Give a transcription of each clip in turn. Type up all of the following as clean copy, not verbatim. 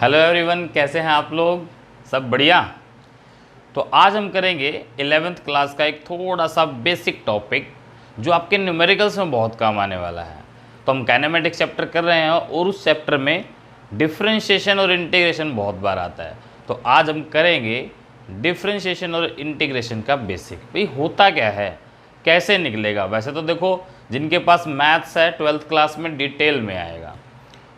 Hello everyone, कैसे हैं आप लोग? सब बढ़िया। तो आज हम करेंगे 11th क्लास का एक थोड़ा सा बेसिक टॉपिक जो आपके न्यूमेरिकल्स में बहुत काम आने वाला है। तो हम काइनेमेटिक्स चैप्टर कर रहे हैं और उस चैप्टर में डिफरेंशिएशन और इंटीग्रेशन बहुत बार आता है। तो आज हम करेंगे डिफरेंशिएशन और इंटीग्रेशन का बेसिक। भाई होता क्या है, कैसे निकलेगा? वैसे तो देखो, जिनके पास मैथ्स है 12th क्लास में डिटेल में आएगा,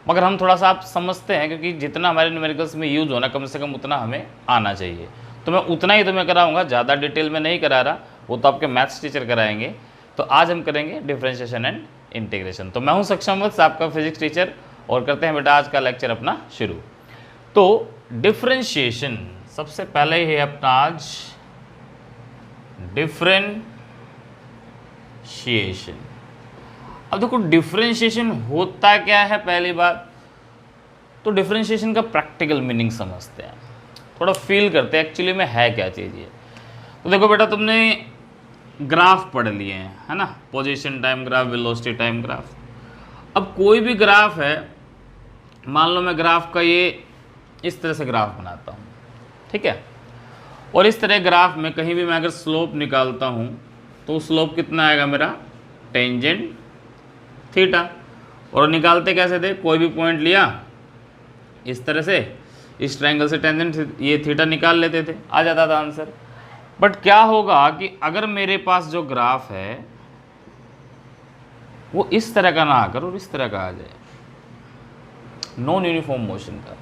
मगर हम थोड़ा सा आप समझते हैं क्योंकि जितना हमारे न्यूमेरिकल्स में यूज़ होना कम से कम उतना हमें आना चाहिए। तो मैं उतना ही तुम्हें कराऊंगा, ज़्यादा डिटेल में नहीं करा रहा, वो तो आपके मैथ्स टीचर कराएंगे। तो आज हम करेंगे डिफरेंशिएशन एंड इंटीग्रेशन। तो मैं हूं सक्षम वत्स, आपका फिजिक्स टीचर, और करते हैं बेटा आज का लेक्चर अपना शुरू। तो डिफरेंशिएशन सबसे पहले है अपना आज डिफरेंशिएशन। अब देखो डिफरेंशिएशन होता क्या है, पहली बात तो डिफरेंशिएशन का प्रैक्टिकल मीनिंग समझते हैं, थोड़ा फील करते हैं एक्चुअली में है क्या चीज़ ये। तो देखो बेटा, तुमने ग्राफ पढ़ लिए हैं, है ना, position time graph, velocity time graph. अब कोई भी ग्राफ है, मान लो मैं ग्राफ का ये इस तरह से ग्राफ बनाता हूँ, ठीक है, और इस तरह ग्राफ में कहीं भी मैं अगर स्लोप निकालता हूँ तो स्लोप कितना आएगा मेरा, टेंजेंट थीटा। और निकालते कैसे थे, कोई भी पॉइंट लिया इस तरह से, इस ट्रायंगल से टेंजेंट ये थीटा निकाल लेते थे, आ जाता था आंसर। बट क्या होगा कि अगर मेरे पास जो ग्राफ है वो इस तरह का ना आकर और इस तरह का आ जाए, नॉन यूनिफॉर्म मोशन का,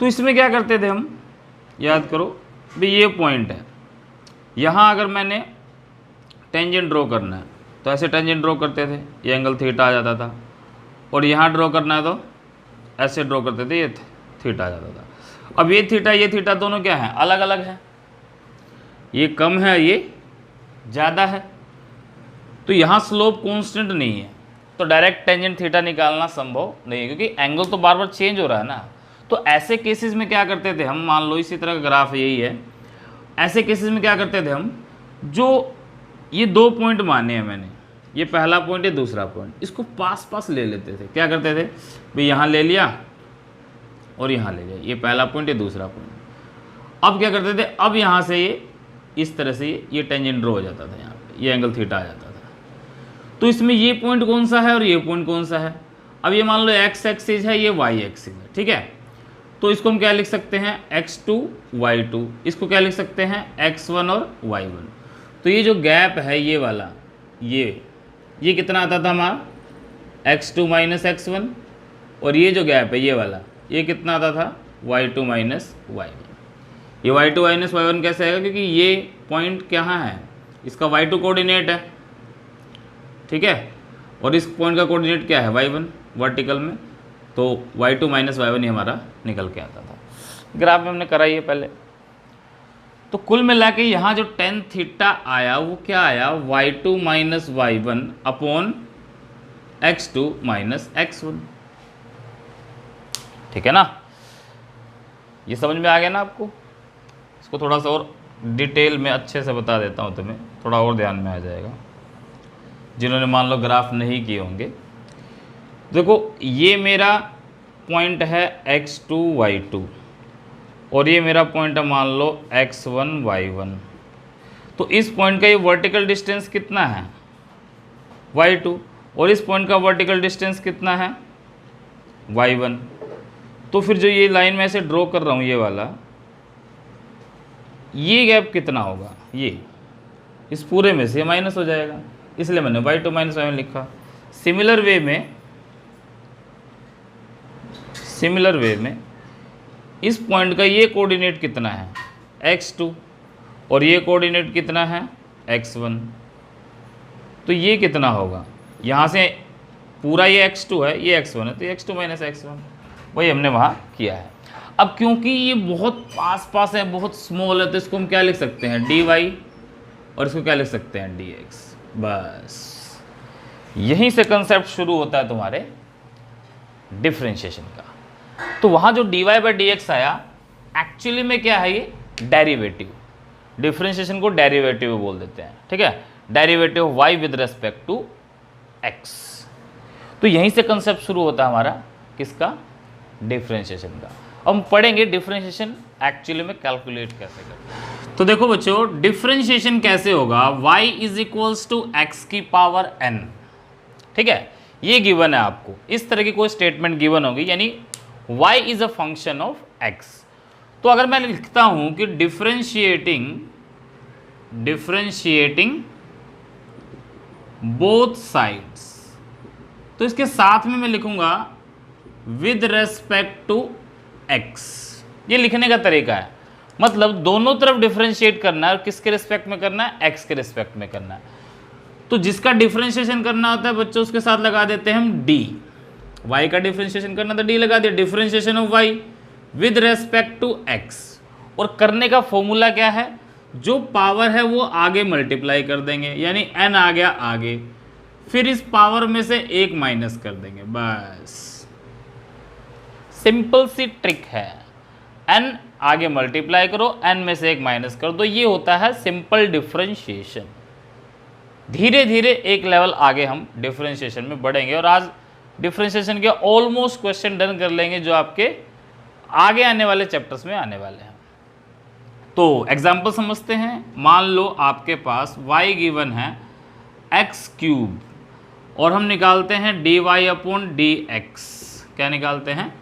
तो इसमें क्या करते थे हम, याद करो भाई, ये पॉइंट है, यहाँ अगर मैंने टेंजेंट ड्रॉ करना है तो ऐसे टेंजेंट ड्रॉ करते थे, ये एंगल थीटा आ जाता था, और यहाँ ड्रॉ करना है तो ऐसे ड्रॉ करते थे, ये थीटा आ जाता था। अब ये थीटा दोनों क्या है, अलग अलग है, ये कम है, ये ज़्यादा है, तो यहाँ स्लोप कांस्टेंट नहीं है, तो डायरेक्ट टेंजेंट थीटा निकालना संभव नहीं है क्योंकि एंगल तो बार बार चेंज हो रहा है ना। तो ऐसे केसेस में क्या करते थे हम, मान लो इसी तरह का ग्राफ यही है, ऐसे केसेस में क्या करते थे हम, जो ये दो पॉइंट माने हैं मैंने, ये पहला पॉइंट है दूसरा पॉइंट, इसको पास पास ले लेते थे। क्या करते थे भाई, यहाँ ले लिया और यहाँ ले लिया, ये पहला पॉइंट, ये दूसरा पॉइंट। अब क्या करते थे, अब यहाँ से ये इस तरह से ये टेंजेंट ड्रॉ हो जाता था, यहाँ पे ये एंगल थीटा आ जाता था। तो इसमें ये पॉइंट कौन सा है और ये पॉइंट कौन सा है, अब ये मान लो एक्स एक्सिस है, ये वाई एक्सिस है, ठीक है। तो इसको हम क्या लिख सकते हैं, x2 y2, इसको क्या लिख सकते हैं, x1 और y1। तो ये जो गैप है ये वाला, ये कितना आता था हमारा, x2 माइनस x1, और ये जो गैप है ये वाला, ये कितना आता था, y2 माइनस y1। ये y2 माइनस y1 कैसे आएगा, क्योंकि ये पॉइंट कहाँ है, इसका y2 कोऑर्डिनेट है, ठीक है, और इस पॉइंट का कोऑर्डिनेट क्या है, y1 वर्टिकल में, तो y2 माइनस y1 ही हमारा निकल के आता था। ग्राफ में हमने कराई है पहले। तो कुल मिला के यहाँ जो टेन थीटा आया वो क्या आया, y2 minus y1 upon x2 minus x1, ठीक है ना। ये समझ में आ गया ना आपको? इसको थोड़ा सा और डिटेल में अच्छे से बता देता हूँ तुम्हें, थोड़ा और ध्यान में आ जाएगा जिन्होंने मान लो ग्राफ नहीं किए होंगे। देखो ये मेरा पॉइंट है x2 y2, और ये मेरा पॉइंट है मान लो x1 y1। तो इस पॉइंट का ये वर्टिकल डिस्टेंस कितना है, y2, और इस पॉइंट का वर्टिकल डिस्टेंस कितना है, y1। तो फिर जो ये लाइन में ऐसे ड्रॉ कर रहा हूँ ये वाला, ये गैप कितना होगा, ये इस पूरे में से माइनस हो जाएगा, इसलिए मैंने y2 माइनस y1 लिखा। सिमिलर वे में इस पॉइंट का ये कोऑर्डिनेट कितना है, x2, और ये कोऑर्डिनेट कितना है, x1। तो ये कितना होगा, यहाँ से पूरा ये x2 है, ये x1 है, तो ये x2 माइनस x1, वही हमने वहाँ किया है। अब क्योंकि ये बहुत पास पास है, बहुत स्मॉल है, तो इसको हम क्या लिख सकते हैं, dy, और इसको क्या लिख सकते हैं, dx। बस यहीं से कंसेप्ट शुरू होता है तुम्हारे डिफरेंशिएशन का। तो वहाँ जो dy बाई dx आया, एक्चुअली में क्या है, ये डेरिवेटिव, डिफरेंशिएशन को डेरिवेटिव बोल देते हैं, ठीक है, derivative y with respect to x। तो यहीं से कंसेप्ट शुरू होता है हमारा किसका, डिफरेंशिएशन का। अब हम पढ़ेंगे डिफरेंशिएशन एक्चुअली में कैलकुलेट कैसे करते हैं। तो देखो बच्चों, डिफरेंशिएशन कैसे होगा, y is equals to X की पावर n, ठीक है, ये गिवन है आपको, इस तरह की कोई स्टेटमेंट गिवन होगी, यानी y is a function of x। तो अगर मैं लिखता हूं कि डिफरेंशिएटिंग बोथ साइड्स, तो इसके साथ में मैं लिखूंगा विद रेस्पेक्ट टू x। ये लिखने का तरीका है, मतलब दोनों तरफ डिफरेंशिएट करना है, और किसके रिस्पेक्ट में करना है, x के रिस्पेक्ट में करना है। तो जिसका डिफरेंशिएशन करना होता है बच्चों, उसके साथ लगा देते हैं हम d। y का डिफरेंशिएशन करना था, d लगा दिया, differentiation of y with respect to x। और करने का फॉर्मूला क्या है, जो पावर है वो आगे मल्टीप्लाई कर देंगे, यानी n आ गया आगे, फिर इस पावर में से एक माइनस कर देंगे, बस सिंपल सी ट्रिक है। n आगे मल्टीप्लाई करो, n में से एक माइनस कर दो, ये होता है सिंपल डिफरेंशिएशन। धीरे धीरे एक लेवल आगे हम डिफरेंशिएशन में बढ़ेंगे, और आज डिफरेंशिएशन के ऑलमोस्ट क्वेश्चन डन कर लेंगे जो आपके आगे आने वाले चैप्टर्स में आने वाले हैं। तो एग्जाम्पल समझते हैं। मान लो आपके पास y गिवन है एक्स क्यूब, और हम निकालते हैं dy अपॉन डी एक्स। क्या निकालते हैं,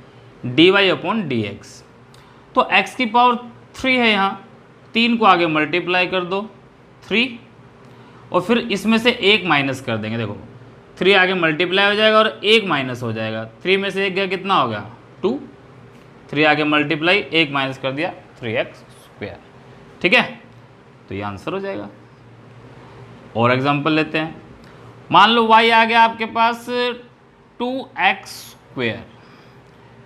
dy अपॉन डी एक्स। तो x की पावर 3 है, यहाँ 3 को आगे मल्टीप्लाई कर दो 3, और फिर इसमें से एक माइनस कर देंगे। देखो 3 आगे मल्टीप्लाई हो जाएगा और एक माइनस हो जाएगा, 3 में से एक गया, कितना हो गया 2, 3 आगे मल्टीप्लाई, एक माइनस कर दिया 3x², ठीक है, तो ये आंसर हो जाएगा। और एग्जांपल लेते हैं। मान लो y आ गया आपके पास 2x²,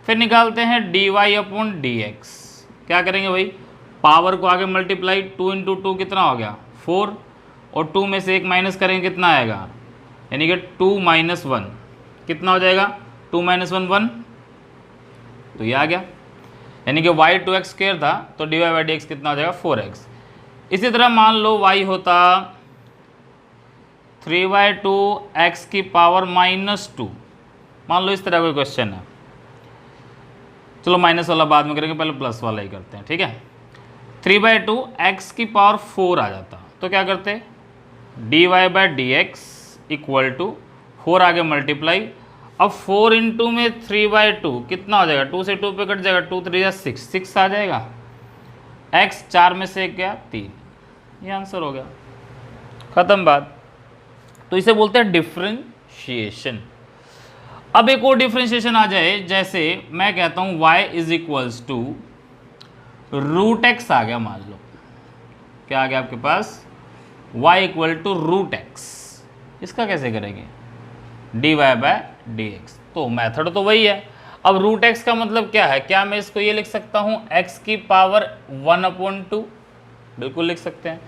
फिर निकालते हैं dy अपॉन डी एक्स। क्या करेंगे भाई, पावर को आगे मल्टीप्लाई, 2 इंटू 2 कितना हो गया 4, और 2 में से एक माइनस करेंगे, कितना आएगा, यानी कि 2 - 1 कितना हो जाएगा, 2 - 1 1, तो ये आ गया। यानी कि y 2x² था, तो dy/dx कितना हो जाएगा 4x। इसी तरह मान लो y होता 3/2 x की पावर -2। मान लो इस तरह कोई क्वेश्चन है, चलो माइनस वाला बाद में करेंगे, पहले प्लस वाला ही करते हैं, ठीक है। 3/2 x की पावर 4 आ जाता, तो क्या करते, dy/dx इक्वल टू 4 आगे मल्टीप्लाई, अब 4 इंटू में 3/2 कितना हो जाएगा, 2 से 2 पे कट जाएगा, 2 3 6, 6 आ जाएगा, x 4 में से एक गया 3, ये आंसर हो गया, खत्म बात। तो इसे बोलते हैं डिफरेंशिएशन। अब एक और डिफरेंशिएशन आ जाए, जैसे मैं कहता हूँ y is equals to √x आ गया, मान लो क्या आ गया आपके पास, y इक्वल टू √x। इसका कैसे करेंगे, dy/dx। तो मेथड तो वही है। अब √x का मतलब क्या है, क्या मैं इसको ये लिख सकता हूँ x की पावर 1/2, बिल्कुल लिख सकते हैं।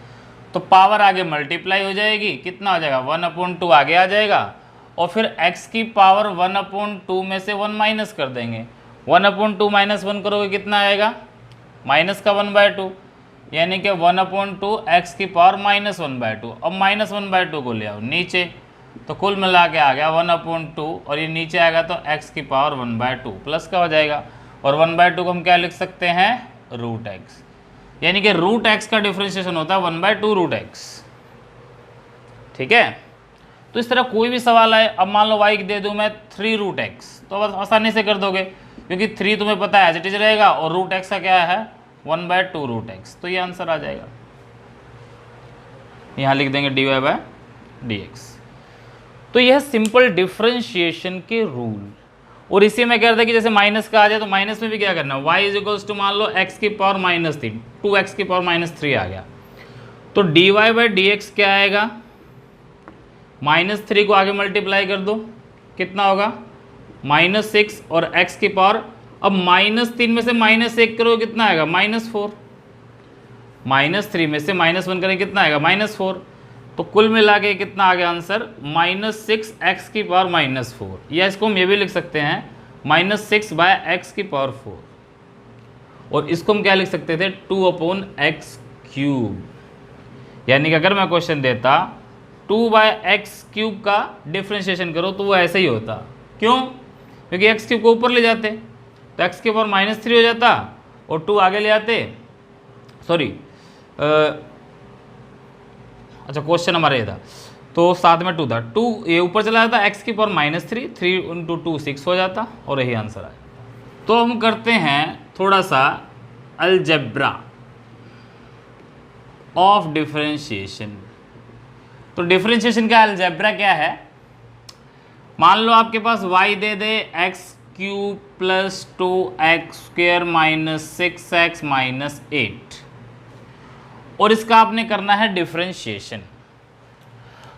तो पावर आगे मल्टीप्लाई हो जाएगी, कितना हो जाएगा 1/2 आगे आ जाएगा, और फिर x की पावर 1/2 में से 1 माइनस कर देंगे, 1/2 - 1 करोगे कितना आएगा, माइनस का 1/2, यानी कि 1/2 x की पावर -1/2। अब -1/2 को ले आओ नीचे, तो कुल मिला के आ गया 1/2, और ये नीचे आएगा तो x की पावर 1/2 प्लस का हो जाएगा, और 1/2 को हम क्या लिख सकते हैं, √x। यानी कि √x का डिफरेंशिएशन होता है 1/2 √x, ठीक है। तो इस तरह कोई भी सवाल आए, अब मान लो y दे दूं मैं 3 √x, तो बस आसानी से कर दोगे, क्योंकि 3 तुम्हें पता है एज इट इज रहेगा, और √x का क्या है 1/2 √x, तो ये आंसर आ जाएगा। यहाँ लिख देंगे dy/dx। तो यह सिंपल डिफरेंशिएशन के रूल। और इसी में कहते हैं कि जैसे माइनस का आ जाए, तो माइनस में भी क्या करना है, y इज इक्वल्स टू मान लो x की पावर -3, 2x की पावर -3 आ गया, तो dy/dx क्या आएगा, -3 को आगे मल्टीप्लाई कर दो, कितना होगा -6, और x की पावर, अब -3 में से -1 करो कितना आएगा -4, -3 में से -1 करें कितना आएगा -4, तो कुल मिला के कितना आ गया आंसर, -6x की पावर -4, या इसको हम ये भी लिख सकते हैं -6/x की पावर 4, और इसको हम क्या लिख सकते थे 2/x³। यानी कि अगर मैं क्वेश्चन देता 2/x³ का डिफ्रेंशिएशन करो, तो वो ऐसे ही होता। क्यों, क्योंकि x³ को ऊपर ले जाते, तो x की पावर -3 हो जाता और 2 आगे ले आते, सॉरी अच्छा क्वेश्चन हमारा ये था, तो साथ में 2 था, 2 ये ऊपर चला जाता, x की पावर -3, 3 × 2 6 हो जाता और यही आंसर आया। तो हम करते हैं थोड़ा सा अलजेब्रा ऑफ डिफरेंशिएशन। तो डिफरेंशिएशन का अलजेब्रा क्या है, मान लो आपके पास y दे दे x³ + 2x² - 6x - 8 और इसका आपने करना है डिफरेंशिएशन।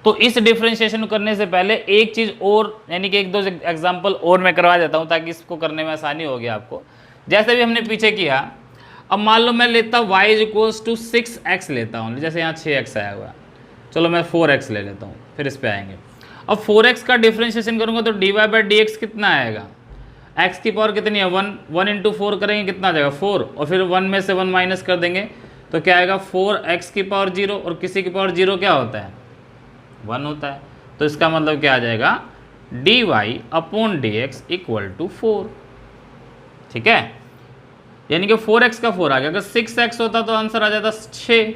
तो इस डिफरेंशिएशन को करने से पहले एक चीज़ और, यानी कि 1-2 एग्जांपल और मैं करवा देता हूं ताकि इसको करने में आसानी होगी आपको। जैसे भी हमने पीछे किया, अब मान लो मैं लेता y = 6x लेता हूँ, जैसे यहाँ 6x आया हुआ है, चलो मैं 4x ले लेता हूँ, फिर इस पे आएंगे। अब 4x का डिफरेंशिएशन करूँगा तो dy/dx कितना आएगा, x की पावर कितनी है 1, 1 × 4 करेंगे कितना आ जाएगा 4, और फिर 1 में से 1 माइनस कर देंगे तो क्या आएगा 4x की पावर 0, और किसी की पावर 0 क्या होता है 1 होता है। तो इसका मतलब क्या आ जाएगा dy/dx = 4, ठीक है, यानी कि 4x का 4 आ गया। अगर 6x होता तो आंसर आ जाता 6,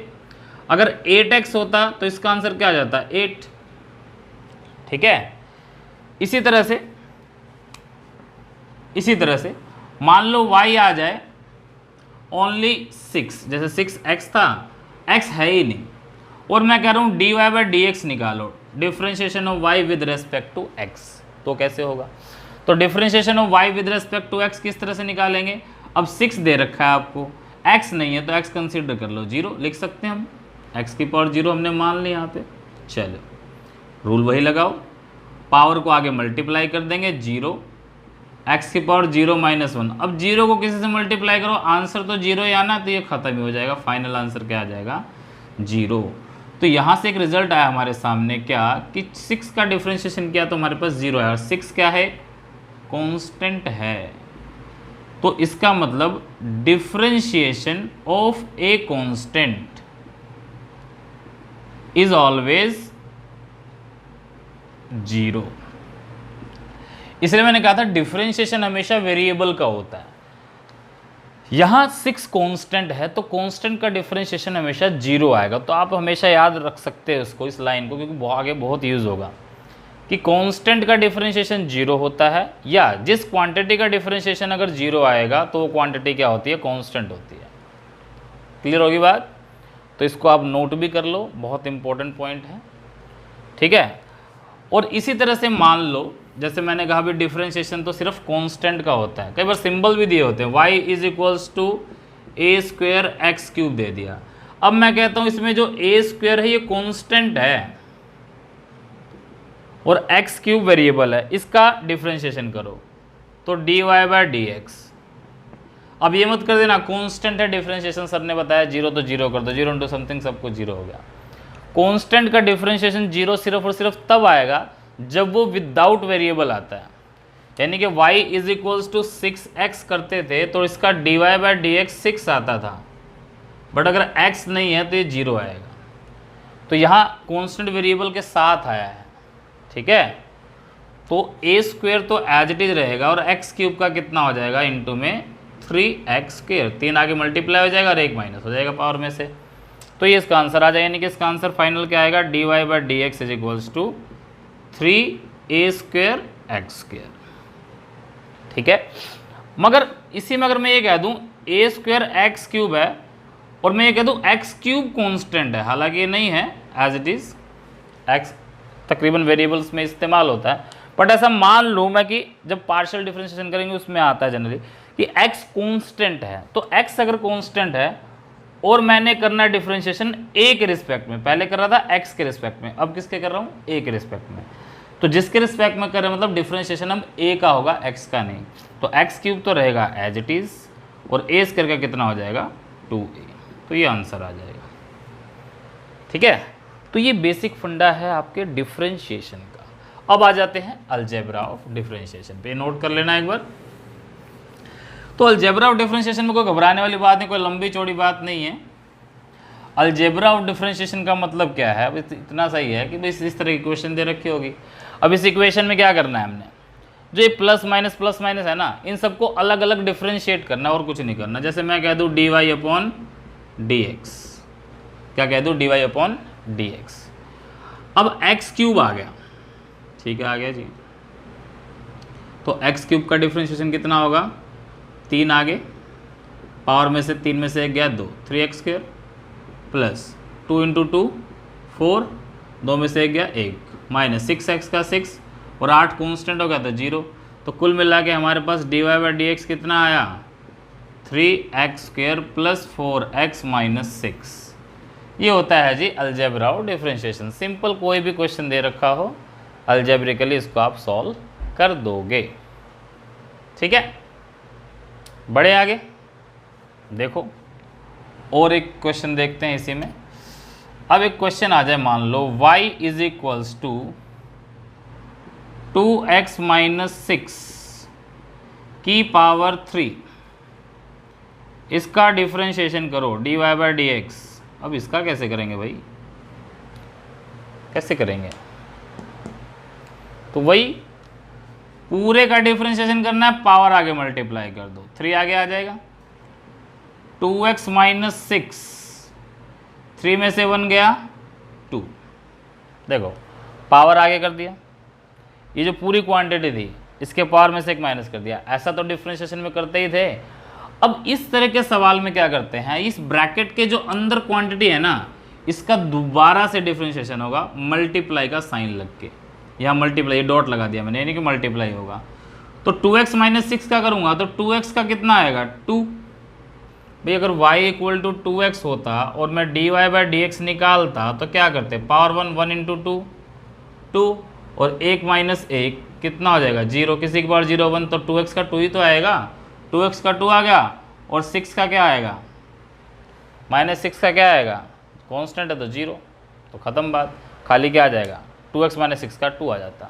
अगर 8x होता तो इसका आंसर क्या आ जाता 8, ठीक है। इसी तरह से मान लो y आ जाए ओनली 6, जैसे 6x था, x है ही नहीं, और मैं कह रहा हूँ dy/dx निकालो, differentiation of y with respect to x, तो कैसे होगा। तो differentiation of y with respect to x किस तरह से निकालेंगे, अब 6 दे रखा है आपको, x नहीं है तो x कंसीडर कर लो 0 लिख सकते हैं हम, x की पावर 0 हमने मान ली यहाँ पे। चलो रूल वही लगाओ, पावर को आगे मल्टीप्लाई कर देंगे 0, x की पावर 0 - 1, अब 0 को किसी से मल्टीप्लाई करो, आंसर तो 0 ही आना, तो ये खत्म ही हो जाएगा, फाइनल आंसर क्या आ जाएगा 0। तो यहाँ से एक रिजल्ट आया हमारे सामने क्या कि 6 का डिफरेंशिएशन किया तो हमारे पास 0 है, और 6 क्या है कांस्टेंट है। तो इसका मतलब differentiation of a constant is always 0। इसलिए मैंने कहा था डिफरेंशिएशन हमेशा वेरिएबल का होता है। यहां 6 कांस्टेंट है तो कांस्टेंट का डिफरेंशिएशन हमेशा 0 आएगा। तो आप हमेशा याद रख सकते हैं इसको, इस लाइन को, क्योंकि आगे बहुत यूज होगा कि कांस्टेंट का डिफरेंशिएशन 0 होता है, या जिस क्वांटिटी का डिफरेंशिएशन अगर 0 आएगा तो वो क्वांटिटी क्या होती है कांस्टेंट होती है। क्लियर होगी बात। तो इसको आप नोट भी कर लो, बहुत इंपॉर्टेंट पॉइंट है, ठीक है। और इसी तरह से मान लो, जैसे मैंने कहा भी डिफरेंशिएशन तो सिर्फ कांस्टेंट का होता है, कई बार सिंबल भी दिए होते हैं, y = a² x³ दे दिया। अब मैं कहता हूं इसमें जो a² है ये कांस्टेंट है और x³ वेरिएबल है, इसका डिफरेंशिएशन करो तो dy/dx। अब ये मत कर देना कांस्टेंट है डिफरेंशिएशन सर ने बताया 0 तो 0 कर दो, 0 × समथिंग सब कुछ 0 हो गया। कांस्टेंट का डिफरेंशिएशन 0 सिर्फ और सिर्फ तब आएगा जब वो विदाउट वेरिएबल आता है, यानी कि y = 6x करते थे तो इसका dy/dx 6 आता था, बट अगर x नहीं है तो ये 0 आएगा। तो यहाँ कांस्टेंट वेरिएबल के साथ आया है, ठीक है। तो a² तो एज इट इज रहेगा और x³ का कितना हो जाएगा इंटू में 3x², 3 आगे मल्टीप्लाई हो जाएगा और 1 माइनस हो जाएगा पावर में से, तो ये इसका आंसर आ जाएगा। यानी कि इसका आंसर फाइनल क्या आएगा dy/dx = 3a² x², ठीक है। मगर इसी में अगर मैं ये कह दूं a² x³ है और मैं ये कह दूं x³ कांस्टेंट है, हालांकि ये नहीं है, एज इट इज x तकरीबन वेरिएबल्स में इस्तेमाल होता है, बट ऐसा मान लूँ मैं कि जब पार्शियल डिफरेंशिएशन करेंगे उसमें आता है जनरली कि x कांस्टेंट है। तो x अगर कांस्टेंट है और मैंने करना है डिफरेंशिएशन a के रिस्पेक्ट में, पहले कर रहा था x के रिस्पेक्ट में, अब किसके कर रहा हूँ a के रिस्पेक्ट में, तो जिसके रिस्पेक्ट में कर रहे हैं मतलब डिफरेंशिएशन हम a का होगा x का नहीं। तो x³ तो रहेगा एज इट इज और a² का कितना हो जाएगा 2a, तो ये आंसर आ जाएगा, ठीक है। तो ये बेसिक फंडा है आपके डिफरेंशिएशन का। अब आ जाते हैं अलजेब्रा ऑफ डिफरेंशिएशन पे, नोट कर लेना एक बार। तो अलजेब्रा ऑफ डिफरेंशिएशन में कोई घबराने वाली बात नहीं, कोई लंबी चौड़ी बात नहीं है। अलजेब्रा ऑफ डिफरेंशिएशन का मतलब क्या है, इतना सही है कि भाई इस तरह की क्वेश्चन दे रखी होगी। अब इस इक्वेशन में क्या करना है हमने, जो ये प्लस माइनस है ना, इन सबको अलग अलग डिफ्रेंशिएट करना और कुछ नहीं करना। जैसे मैं कह दूँ dy अपॉन dx, क्या कह दूँ dy अपॉन dx। अब एक्स क्यूब आ गया, ठीक है आ गया जी, तो एक्स क्यूब का डिफ्रेंशिएशन कितना होगा, 3 आगे, पावर में से 3 में से 1 गया 2, 3x स्क्वायर प्लस 2 इंटू 2 4, 2 में से 1 गया 1 माइनस 6x का 6 और 8 कॉन्स्टेंट हो गया तो 0। तो कुल मिला के हमारे पास dy बाई डी एक्स कितना आया, 3x square plus 4x minus 6। ये होता है जी अलजेब्रा और डिफ्रेंशिएशन। सिंपल कोई भी क्वेश्चन दे रखा हो अलजेब्रिकली इसको आप सॉल्व कर दोगे, ठीक है। बड़े आगे देखो और एक क्वेश्चन देखते हैं इसी में। अब एक क्वेश्चन आ जाए, मान लो y is equals to 2x minus 6 की पावर 3, इसका डिफ्रेंशिएशन करो dy बाई डी एक्स। अब इसका कैसे करेंगे भाई, कैसे करेंगे, तो वही पूरे का डिफ्रेंशिएशन करना है, पावर आगे मल्टीप्लाई कर दो, 3 आगे आ जाएगा, 2x माइनस 6, 3 में से 1 गया 2, देखो पावर आगे कर दिया, ये जो पूरी क्वांटिटी थी इसके पावर में से 1 माइनस कर दिया। ऐसा तो डिफ्रेंशिएशन में करते ही थे। अब इस तरह के सवाल में क्या करते हैं, इस ब्रैकेट के जो अंदर क्वांटिटी है ना, इसका दोबारा से डिफ्रेंशिएशन होगा मल्टीप्लाई का साइन लग के, यहाँ मल्टीप्लाई डॉट लगा दिया मैंने, यानी कि मल्टीप्लाई होगा। तो 2x माइनस 6 का करूँगा तो 2x का कितना आएगा 2। भाई अगर y इक्वल टू 2x होता और मैं dy बाई डी एक्स निकालता तो क्या करते, पावर 1 इंटू 2 2 और 1 माइनस 1 कितना हो जाएगा 0, किसी के पावर 0 1 तो 2x का 2 ही तो आएगा, 2x का 2 आ गया और 6 का क्या आएगा माइनस 6 का क्या आएगा, कांस्टेंट है तो 0, तो ख़त्म बात, खाली क्या आ जाएगा 2x माइनस 6 का 2 आ जाता।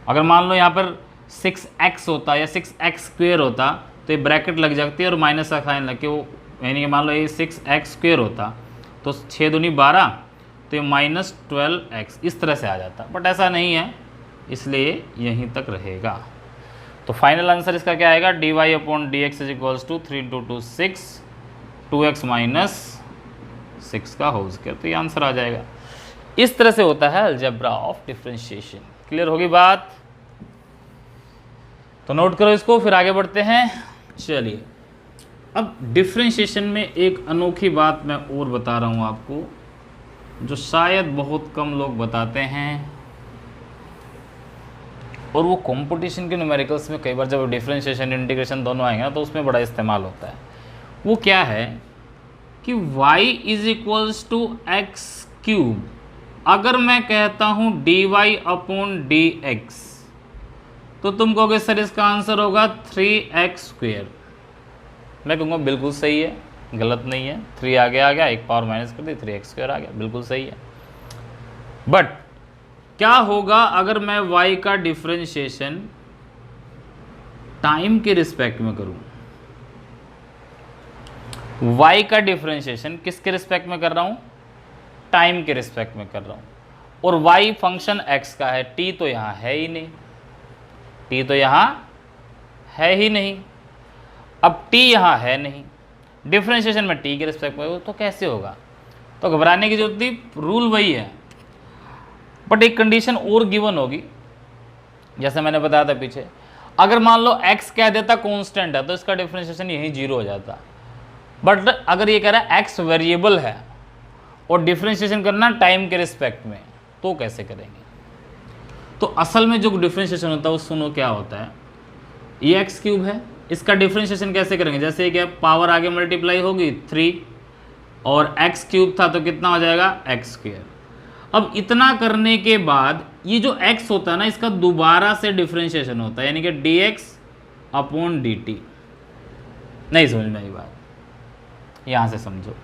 अगर मान लो यहाँ पर 6x होता या 6x स्क्वेयर होता तो ये ब्रैकेट लग जाती है और माइनस का साइन लग के वो, यानी कि मान लो ये 6x स्क्वेयर होता तो 6 दूनी 12, तो ये माइनस 12x इस तरह से आ जाता, बट ऐसा नहीं है इसलिए यहीं तक रहेगा। तो फाइनल आंसर इसका क्या आएगा, dy upon d x is equals to 3 into 2 6, 2x minus 6 का होल स्क्वायर, तो ये आंसर आ जाएगा। इस तरह से होता है अलजेब्रा ऑफ डिफरेंशिएशन। क्लियर होगी बात, तो नोट करो इसको, फिर आगे बढ़ते हैं। चलिए अब डिफरेंशिएशन में एक अनोखी बात मैं और बता रहा हूँ आपको, जो शायद बहुत कम लोग बताते हैं, और वो कंपटीशन के न्यूमेरिकल्स में कई बार जब डिफरेंशिएशन इंटीग्रेशन दोनों आएंगे ना तो उसमें बड़ा इस्तेमाल होता है। वो क्या है कि y is equals to x cube, अगर मैं कहता हूँ dy अपॉन डी एक्स तो तुम कहोगे सर इसका आंसर होगा 3x स्क्वेयर। मैं कहूँगा बिल्कुल सही है, गलत नहीं है, 3 आगे आ गया, एक पावर माइनस कर दी, 3x स्क्वेयर आ गया, बिल्कुल सही है। बट क्या होगा अगर मैं y का डिफरेंशिएशन टाइम के रिस्पेक्ट में करूं, y का डिफरेंशिएशन किसके रिस्पेक्ट में कर रहा हूं, टाइम के रिस्पेक्ट में कर रहा हूं, और y फंक्शन x का है, t तो यहां है ही नहीं, t तो यहां है ही नहीं। अब t यहां है नहीं, डिफरेंशिएशन में t के रिस्पेक्ट में, तो कैसे होगा, तो घबराने की जरूरत नहीं, रूल वही है। बट एक कंडीशन और गिवन होगी, जैसे मैंने बताया था पीछे, अगर मान लो x कह देता कांस्टेंट है तो इसका डिफरेंशिएशन यहीं 0 हो जाता। बट अगर ये कह रहा है x वेरिएबल है और डिफरेंशिएशन करना टाइम के रिस्पेक्ट में, तो कैसे करेंगे। तो असल में जो डिफरेंशिएशन होता है वो सुनो क्या होता है, ये एक्स क्यूब है, इसका डिफरेंशिएशन कैसे करेंगे, जैसे क्या पावर आगे मल्टीप्लाई होगी 3 और एक्स क्यूब था तो कितना हो जाएगा एक्स स्क्वायर। अब इतना करने के बाद ये जो x होता है ना इसका दोबारा से डिफरेंशिएशन होता है, यानी कि dx अपॉन dt। नहीं समझ में आई बात, यहां से समझो,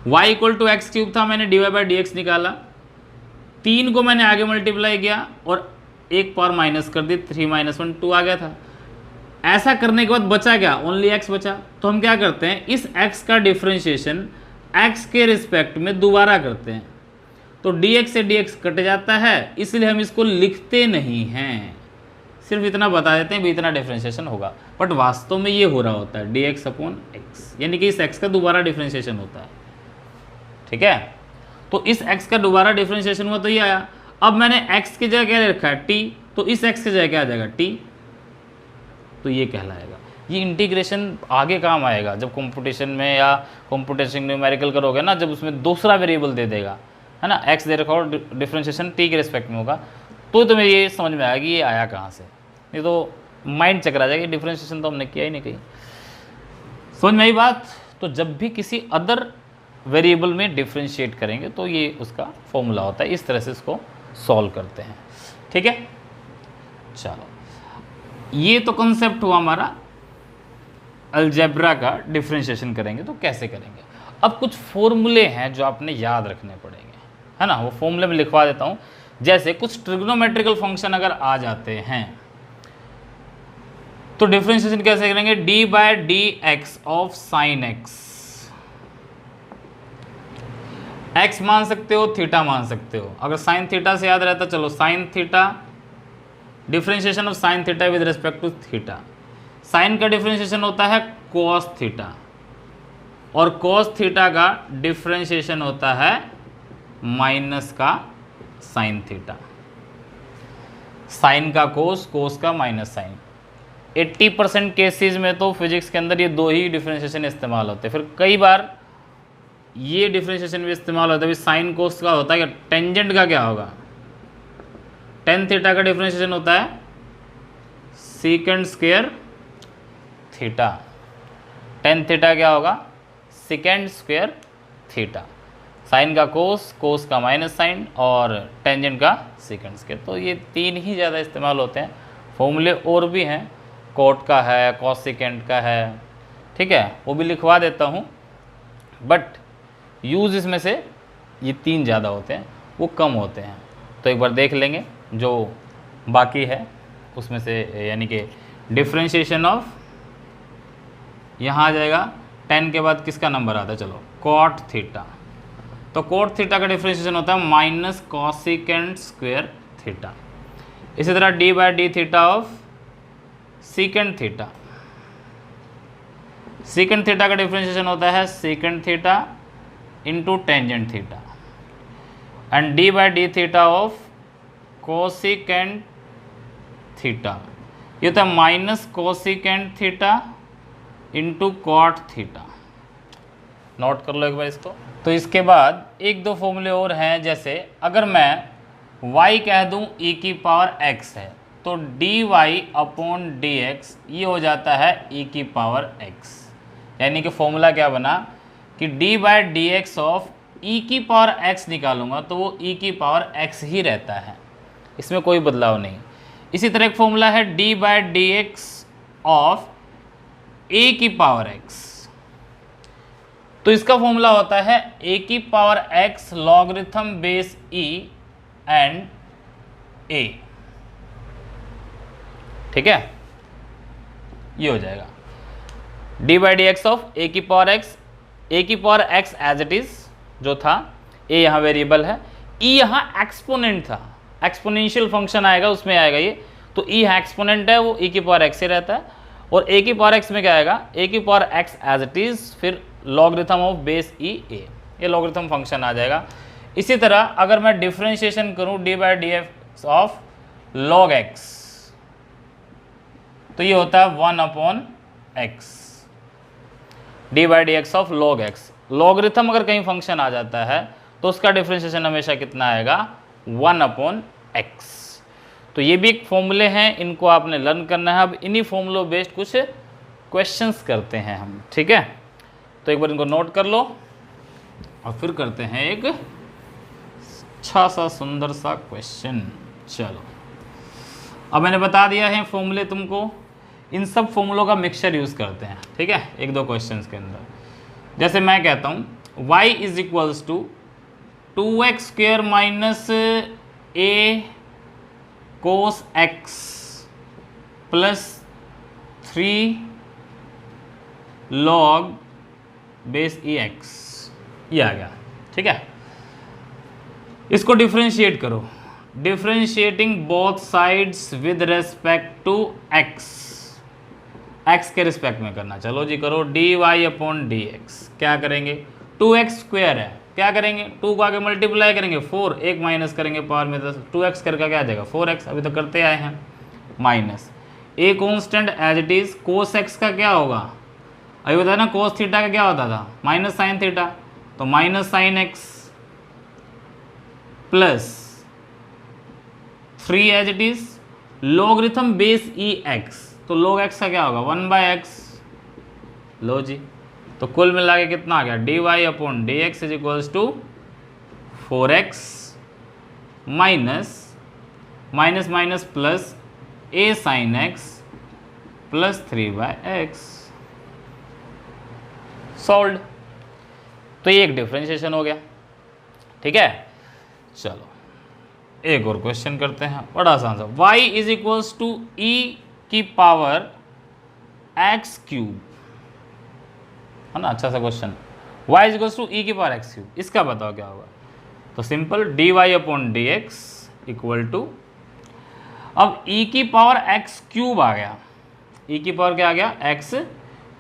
y equal to x cube था, मैंने dy बाई डी एक्स निकाला, 3 को मैंने आगे मल्टीप्लाई किया और एक पावर माइनस कर दी, 3 माइनस 1 2 आ गया था। ऐसा करने के बाद बचा क्या, ओनली x बचा। तो हम क्या करते हैं, इस x का डिफरेंशिएशन x के रिस्पेक्ट में दोबारा करते हैं, तो dx से dx कट जाता है, इसलिए हम इसको लिखते नहीं हैं, सिर्फ इतना बता देते हैं भी इतना डिफ्रेंशिएशन होगा, बट वास्तव में ये हो रहा होता है dx अपॉन एक्स, यानी कि इस x का दोबारा डिफ्रेंशिएशन होता है। ठीक है, तो इस x का दोबारा डिफ्रेंशिएशन हुआ तो ये आया। अब मैंने x की जगह क्या रखा है, t, तो इस x की जगह क्या आ जाएगा, t, तो ये कहलाएगा। ये इंटीग्रेशन आगे काम आएगा जब कंप्यूटेशन में या कंप्यूटेशन न्यूमेरिकल करोगे ना, जब उसमें दूसरा वेरिएबल दे देगा, है ना, x दे रखा और डिफ्रेंशिएशन t के रिस्पेक्ट में होगा, तो तुम्हें ये समझ में आएगा कि ये आया कहाँ से। नहीं तो माइंड चकरा जाएगा, डिफ्रेंशिएशन तो हमने किया ही नहीं कहीं। समझ में आई बात। तो जब भी किसी अदर वेरिएबल में डिफ्रेंशिएट करेंगे तो ये उसका फॉर्मूला होता है, इस तरह से इसको सॉल्व करते हैं। ठीक है, चलो ये तो कंसेप्ट हुआ हमारा अलजेब्रा का, डिफ्रेंशिएशन करेंगे तो कैसे करेंगे। अब कुछ फॉर्मूले हैं जो आपने याद रखने पड़ेंगे, है ना, वो फॉर्मूले में लिखवा देता हूँ। जैसे कुछ ट्रिग्नोमेट्रिकल फंक्शन अगर आ जाते हैं तो डिफरेंशिएशन कैसे करेंगे, d by D x of sine x, x मान सकते हो, थीटा मान सकते हो। अगर साइन थीटा से याद रहता, चलो sine theta, differentiation of sine theta with respect to theta. Sine का डिफरेंशिएशन होता है कॉस थीटा, और कॉस थीटा का डिफरेंशिएशन होता है माइनस का साइन थीटा। साइन का कोस, कोस का माइनस साइन। 80% केसेस में तो फिजिक्स के अंदर ये दो ही डिफरेंशिएशन इस्तेमाल होते हैं। फिर कई बार ये डिफरेंशिएशन भी इस्तेमाल होता है। साइन कोस का होता है, टेंजेंट का क्या होगा, टेन थीटा का डिफरेंशिएशन होता है secant square theta. Tan theta क्या होगा, सेकेंड स्क्वायर थीटा। साइन का कोस, कोस का माइनस साइन, और टेंजेंट का सेकेंड स्क्वायर। तो ये तीन ही ज़्यादा इस्तेमाल होते हैं। फॉर्मूले और भी हैं, कोट का है, कॉसेकेंट का है, ठीक है, वो भी लिखवा देता हूँ, बट यूज़ इसमें से ये तीन ज़्यादा होते हैं, वो कम होते हैं। तो एक बार देख लेंगे जो बाकी है उसमें से, यानी कि डिफ्रेंशिएशन ऑफ, यहाँ आ जाएगा 10 के बाद किसका नंबर आता है, चलो कॉट थीटा। तो कॉट थीटा का डिफ्रेंशिएशन होता है माइनस कॉसेकेंट स्क्वायर थीटा। इसी तरह d by d theta of secant theta. Secant theta का डिफ्रेंशिएशन होता है secant theta into tangent theta. And d by d theta of cosecant theta, ये होता है minus cosecant theta into cot theta. Note कर लो एक बार इसको। तो इसके बाद एक दो फॉर्मूले और हैं, जैसे अगर मैं y कह दूं e की पावर x है, तो dy अपॉन dx ये हो जाता है e की पावर x। यानी कि फॉर्मूला क्या बना कि D by D x of E की पावर x निकालूंगा तो वो e की पावर x ही रहता है, इसमें कोई बदलाव नहीं। इसी तरह एक फॉर्मूला है D by D x of A की पावर x, तो इसका फॉर्मूला होता है a की power x logarithm base e and a। ठीक है, ये हो जाएगा D by D x of A की पावर एक्स, ए की power X as it is जो था, a यहाँ वेरिएबल है, e यहाँ एक्सपोनेंट था, एक्सपोनेंशियल फंक्शन आएगा उसमें आएगा ये, तो e यहाँ एक्सपोनेंट है, वो e की पावर x से रहता है। और a की पावर x में क्या आएगा, a की power x as it is, फिर logarithm of base e a, ये लॉगरिथम फंक्शन आ जाएगा। इसी तरह अगर मैं डिफरेंशिएशन करूं D by D x of log x, तो ये होता है 1 upon X, D by D x of log x। Logarithm अगर कहीं फंक्शन आ जाता है तो उसका डिफरेंशिएशन हमेशा कितना आएगा, 1 अपॉन एक्स। तो ये भी एक फॉर्मूले हैं, इनको आपने लर्न करना है। अब इन्हीं फॉर्मूलों बेस्ड कुछ क्वेश्चंस करते हैं हम, ठीक है। तो एक बार इनको नोट कर लो और फिर करते हैं एक अच्छा सा सुंदर सा क्वेश्चन। चलो, अब मैंने बता दिया है फॉर्मूले तुमको, इन सब फॉर्मूलों का मिक्सचर यूज़ करते हैं, ठीक है, एक दो क्वेश्चंस के अंदर। जैसे मैं कहता हूँ y is equals to 2x square minus a cos x plus 3 log base e x, ये आ गया, ठीक है। इसको डिफ्रेंशिएट करो, differentiating both sides with respect to x, x के रिस्पेक्ट में करना। चलो जी करो, d y upon d x, क्या करेंगे 2x स्क्वायर है, क्या करेंगे 2 को आगे मल्टीप्लाई करेंगे 4, एक माइनस करेंगे पावर में 10, 2x करके क्या आ जाएगा 4x, अभी तो करते आए हैं, minus a constant as it is, cos x का क्या होगा, अभी बताया ना कोस थीटा का क्या होता था माइनस साइन थीटा, तो minus sine x plus 3 as it is, logarithm base e x, तो log x का क्या होगा 1/x, लो जी, तो कुल मिला के कितना आ गया d y upon d x is equals to 4x minus minus minus plus a sine x plus 3/x, solve. तो ये एक डिफरेंशिएशन हो गया, ठीक है। चलो एक और क्वेश्चन करते हैं, बड़ा आसान सा, y is equals to e की पावर x क्यूब, है ना, अच्छा सा question, y is equals to e की पावर x क्यूब, इसका बताओ क्या होगा। तो simple d y upon d x equal to, अब e की पावर x क्यूब आ गया, e की पावर क्या आ गया x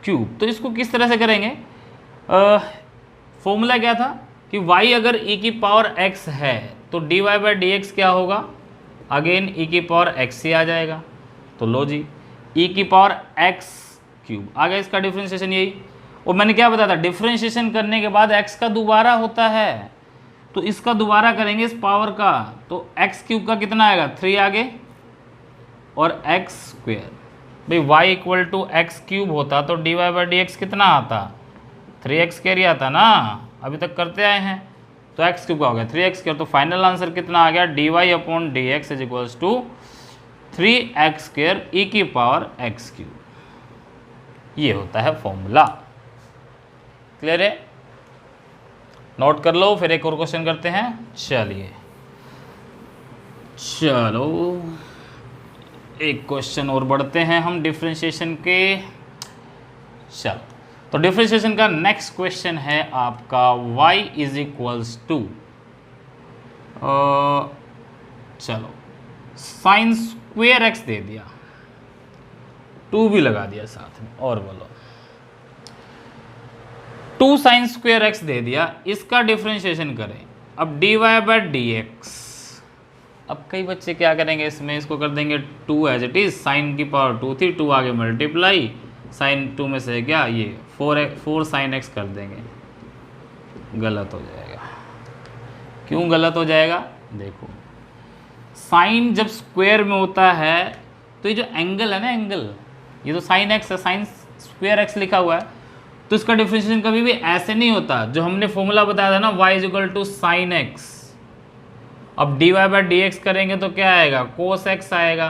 क्यूब, तो इसको किस तरह से करेंगे, फॉर्मूला क्या था कि y अगर e की पावर x है तो d y by D x क्या होगा, अगेन e की पावर x ही आ जाएगा, तो लो जी e की पावर x क्यूब आ गया, इसका डिफरेंशिएशन यही। और मैंने क्या बताया था, डिफरेंशिएशन करने के बाद x का दोबारा होता है, तो इसका दोबारा करेंगे इस पावर का, तो x क्यूब का कितना आएगा 3 आगे और x स्क्वेयर, भाई y equal to x cube होता तो d y by D x कितना आता 3x स्क्वेयर ही आता ना, अभी तक करते आए हैं, तो x क्यूब का हो गया 3x स्क्वेयर, तो फाइनल आंसर कितना आ गया d y upon d x is equals to 3x square e की पावर x क्यूब, ये होता है फॉर्मूला। क्लियर है, नोट कर लो, फिर एक और क्वेश्चन करते हैं। चलिए चलो एक क्वेश्चन और बढ़ते हैं हम डिफरेंशिएशन के। चलो तो डिफरेंशिएशन का नेक्स्ट क्वेश्चन है आपका y इज इक्वल्स टू, चलो साइन स्क्वेयर एक्स दे दिया, 2 भी लगा दिया साथ में, और बोलो 2 साइन स्क्वेयर एक्स दे दिया, इसका डिफरेंशिएशन करें। अब d y by D x, अब कई बच्चे क्या करेंगे इसमें, इसको कर देंगे 2 एज इट इज, साइन की पावर 2 थी, 2 आगे मल्टीप्लाई, साइन 2 में से क्या ये 4 साइन एक्स कर देंगे, गलत हो जाएगा। क्यों गलत हो जाएगा, देखो साइन जब स्क्वायर में होता है तो ये जो एंगल है ना, एंगल ये तो साइन एक्स है, साइन स्क्वायर एक्स लिखा हुआ है, तो इसका डिफरेंशिएशन कभी भी ऐसे नहीं होता, जो हमने फॉर्मूला बताया था ना y is equal to sine x, अब d y by D x करेंगे तो क्या आएगा कोस एक्स आएगा,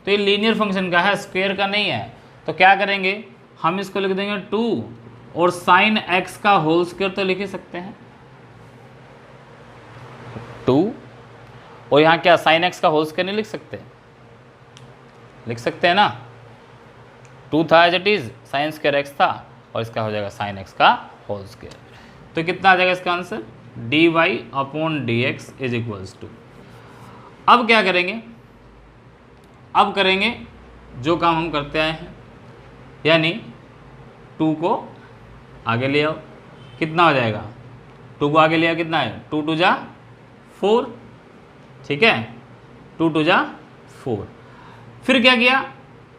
तो ये लीनियर फंक्शन का है, स्क्वायर का नहीं है, तो क्या करेंगे हम इसको लिख देंगे 2 और साइन एक्स का होल स्क्वायर तो लिख ही सकते हैं 2, और यहाँ क्या साइन एक्स का होल स्क्वायर नहीं लिख सकते, लिख सकते हैं ना, 2 था as it is, sine square x था और इसका हो जाएगा साइन एक्स का होल स्क्वायर, तो कितना आ जाएगा इसका answer d y upon d x is equals to. अब क्या करेंगे, अब करेंगे जो काम हम करते आए हैं, यानी 2 को आगे ले आओ, कितना हो जाएगा 2 को आगे ले आओ, कितना है 2 2 जा 4, ठीक है 2 2 जा 4, फिर क्या किया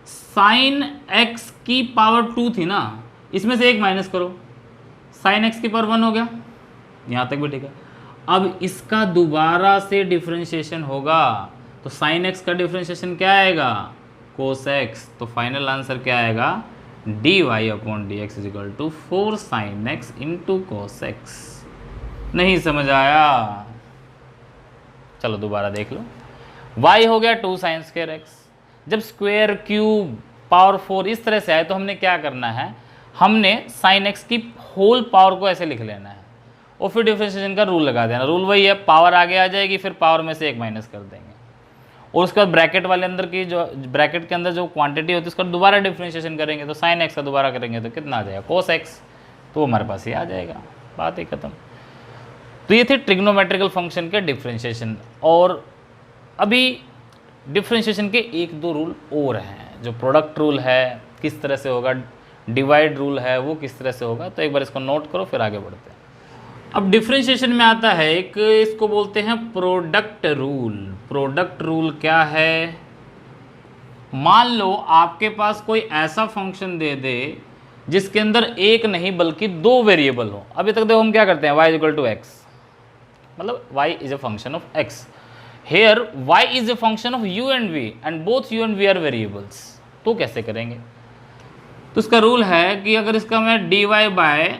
साइन एक्स की पावर 2 थी ना, इसमें से एक माइनस करो, साइन एक्स की पावर 1 हो गया, यहाँ तक भी ठीक है। अब इसका दोबारा से डिफरेंशिएशन होगा, तो साइन एक्स का डिफरेंशिएशन क्या आएगा कोस एक्स, तो फाइनल आंसर क्या आएगा d y upon d x is equal to 4 sine x into cos x. नहीं समझ आया, चलो दोबारा देख लो, y हो गया 2 साइन स्क्वायर एक्स, जब स्क्वायर क्यूब पावर 4 इस तरह से आए तो हमने क्या करना है, हमने साइन एक्स की होल पावर को ऐसे लिख लेना है और फिर डिफरेंशिएशन का रूल लगा देना, रूल वही है पावर आगे आ जाएगी, फिर पावर में से एक माइनस कर देंगे और उसके बाद ब्रैकेट वाले अंदर की जो ब्रैकेट के अंदर जो क्वांटिटी होती है उसका दोबारा डिफरेंशिएशन करेंगे, तो साइन एक्स का दोबारा करेंगे तो कितना आ जाएगा कोस एक्स, तो हमारे पास ये आ जाएगा, बात ही खत्म। तो ये थे ट्रिग्नोमेट्रिकल फंक्शन के डिफरेंशिएशन, और अभी डिफरेंशिएशन के एक दो रूल और हैं, जो प्रोडक्ट रूल है किस तरह से होगा, डिवाइड रूल है वो किस तरह से होगा, तो एक बार इसको नोट करो फिर आगे बढ़ते हैं। अब डिफरेंशिएशन में आता है एक, इसको बोलते हैं प्रोडक्ट रूल। प्रोडक्ट रूल क्या है? मान लो आपके पास कोई ऐसा फंक्शन दे दे जिसके अंदर एक नहीं बल्कि दो वेरिएबल हो। अभी तक देखो हम क्या करते हैं, y इक्वल टू एक्स, मतलब y is a function of x। Here y is a function of u and v and both u and v are variables. तो कैसे करेंगे? तो इसका रूल है कि अगर इसका मैं dy बाय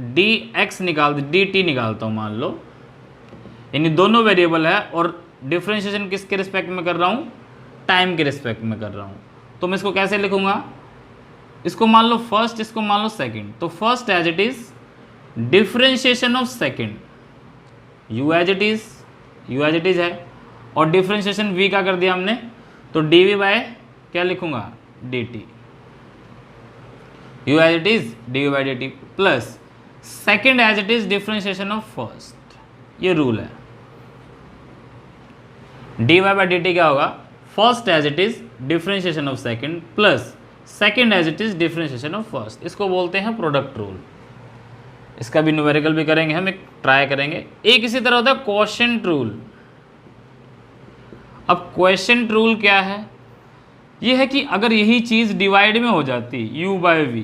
dx dt निकालता हूँ, मान लो, यानी दोनों वेरिएबल है और डिफरेंशिएशन किसके रिस्पेक्ट में कर रहा हूँ? टाइम के रिस्पेक्ट में कर रहा हूँ। तो मैं इसको कैसे लिखूंगा? इसको मान लो फर्स्ट, इसको मान लो सेकंड। तो first as it is differentiation of second, u as it is है, और डिफरेंशिएशन v का कर दिया हमने, तो dv बाय क्या लिखूंगा? dt, u as it is dv by dt plus second as it is differentiation of first. ये रूल है। dy बाय dt क्या होगा? First as it is differentiation of second plus second as it is differentiation of first. इसको बोलते हैं product rule. इसका भी numerical भी करेंगे हम, एक ट्राई करेंगे। एक इसी तरह होता है क्वोशिएंट रूल। अब क्वोशिएंट रूल क्या है? यह है कि अगर यही चीज डिवाइड में हो जाती u बाय v,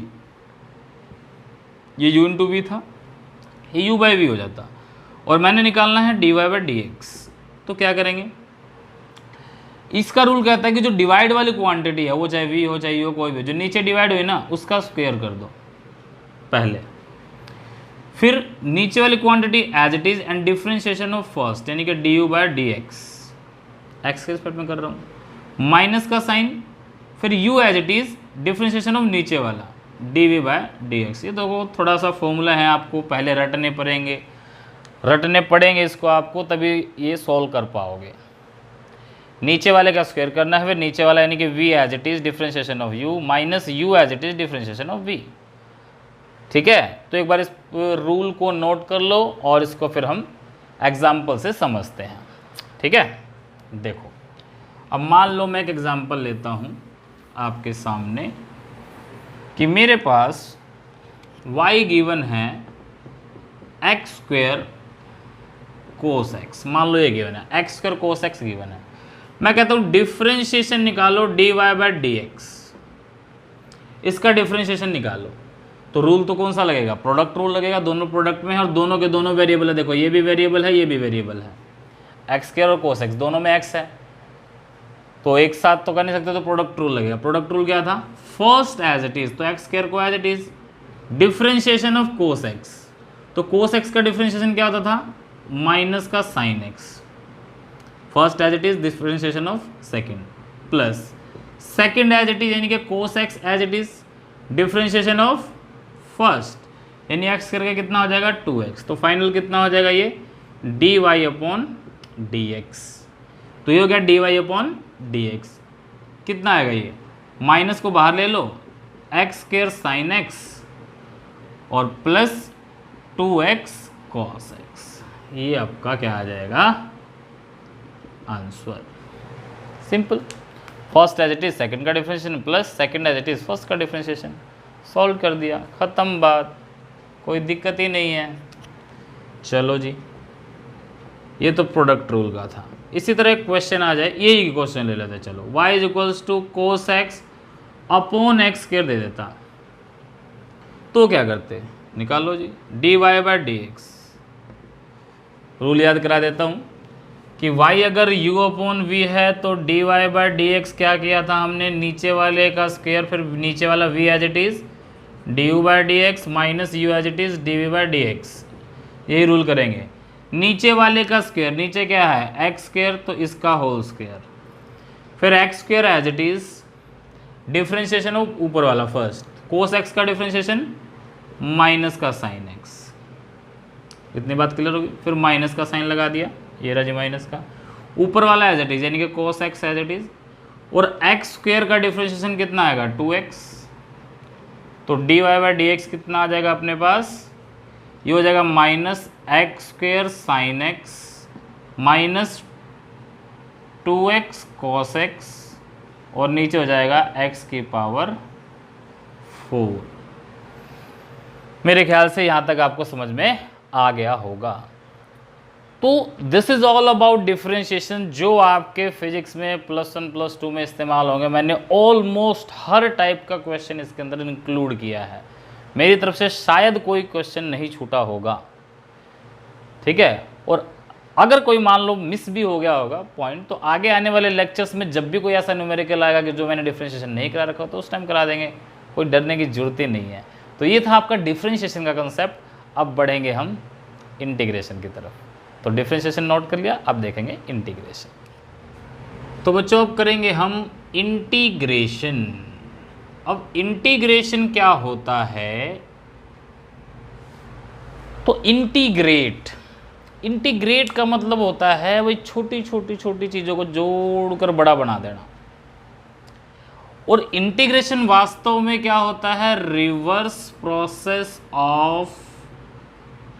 ये u इंटू v था, ये u बाय v हो जाता, और मैंने निकालना है dy बाय dx, तो क्या करेंगे? इसका रूल कहता है कि जो डिवाइड वाली क्वांटिटी है, वो चाहे v हो चाहे u हो, कोई भी, जो नीचे डिवाइड हुई ना उसका स्क्वायर कर दो पहले, फिर नीचे वाली quantity as it is and differentiation of first, यानी कि du बाय dx, x के रिस्पेक्ट में कर रहा हूँ, माइनस का साइन, फिर u as it is differentiation of नीचे वाला dv बाय dx। ये देखो थोड़ा सा फॉर्मूला है, आपको पहले रटने पड़ेंगे इसको आपको, तभी ये सॉल्व कर पाओगे। नीचे वाले का स्क्वायर करना है, फिर नीचे वाला यानी कि v as it is differentiation of u minus u as it is differentiation of v। ठीक है, तो एक बार इस रूल को नोट कर लो और इसको फिर हम एग्जाम्पल से समझते हैं। ठीक है, देखो अब मान लो मैं एक एग्जाम्पल लेता हूँ आपके सामने कि मेरे पास y गिवन है एक्स स्क्वायर कोस एक्स, मान लो ये गिवन है, x square cos x given है। मैं कहता हूँ डिफरेंशिएशन निकालो dy बाय dx, इसका डिफरेंशिएशन निकालो। तो रूल तो कौन सा लगेगा? प्रोडक्ट रूल लगेगा, दोनों प्रोडक्ट में है और दोनों के दोनों वेरिएबल है। देखो ये भी वेरिएबल है, ये भी वेरिएबल है, एक्स स्क्वायर और कोस एक्स दोनों में एक्स है, तो एक साथ तो कर नहीं सकते, तो प्रोडक्ट रूल लगेगा। प्रोडक्ट रूल क्या था? फर्स्ट एज इट इज, तो एक्स स्क्वायर को as it is, differentiation of cos x, तो कोस एक्स का डिफरेंशिएशन क्या होता था? माइनस का sine x. First as it is differentiation of second plus second as it is, यानी कि cos x as it is differentiation of first, यानी x करके कितना हो जाएगा? 2x। तो फाइनल कितना हो जाएगा? ये dy अपॉन dx। तो ये हो गया dy अपॉन dx। कितना आएगा? ये माइनस को बाहर ले लो, एक्स स्क्वायर साइन एक्स और प्लस 2x कॉस एक्स। ये आपका क्या आ जाएगा? Answer. Simple, first as it is second का differentiation plus second as it is first का डिफरेंशिएशन, सॉल्व कर दिया, ख़त्म बात, कोई दिक्कत ही नहीं है। चलो जी, ये तो प्रोडक्ट रूल का था। इसी तरह एक क्वेश्चन आ जाए, यही क्वेश्चन ले लेते, चलो y is equals to cos x upon x square दे देता, तो क्या करते? निकालो जी dy बाय dx। रूल याद करा देता हूँ कि y अगर u अपॉन v है तो dy बाय dx क्या किया था हमने? नीचे वाले का स्क्वायर, फिर नीचे वाला v as it is du by dx minus u as it is dv by dx। यही रूल करेंगे। नीचे वाले का स्क्वायर, नीचे क्या है? एक्स स्क्वायर, तो इसका होल स्क्वायर, फिर x square as it is differentiation of ऊपर वाला फर्स्ट, कोस एक्स का डिफरेंशिएशन माइनस का साइन एक्स। इतनी बात क्लियर होगी? फिर माइनस का साइन लगा दिया, ये रहा जी माइनस का, ऊपर वाला एज इट इज यानी कि cos x as it is, और एक्स स्क्वायर का डिफरेंशिएशन कितना आएगा? 2x। तो dy बाय dx कितना आ जाएगा अपने पास? ये हो जाएगा minus x square sine x minus 2x cos x और नीचे हो जाएगा x की पावर 4। मेरे ख्याल से यहाँ तक आपको समझ में आ गया होगा। तो this is all about differentiation, जो आपके फिजिक्स में +1 +2 में इस्तेमाल होंगे। मैंने ऑलमोस्ट हर टाइप का क्वेश्चन इसके अंदर इंक्लूड किया है। मेरी तरफ से शायद कोई क्वेश्चन नहीं छूटा होगा, ठीक है। और अगर कोई मान लो मिस भी हो गया होगा पॉइंट, तो आगे आने वाले लेक्चर्स में जब भी कोई ऐसा न्यूमेरिकल आएगा कि जो मैंने डिफरेंशिएशन नहीं करा रखा तो उस टाइम करा देंगे, कोई डरने की जरूरत ही नहीं है। तो ये था आपका डिफरेंशिएशन का कंसेप्ट। अब बढ़ेंगे हम इंटीग्रेशन की तरफ। तो डिफरेंशिएशन नोट कर लिया, अब देखेंगे इंटीग्रेशन। तो बच्चों अब करेंगे हम इंटीग्रेशन। अब इंटीग्रेशन क्या होता है? तो इंटीग्रेट का मतलब होता है वही छोटी छोटी चीज़ों को जोड़कर बड़ा बना देना। और इंटीग्रेशन वास्तव में क्या होता है? Reverse process of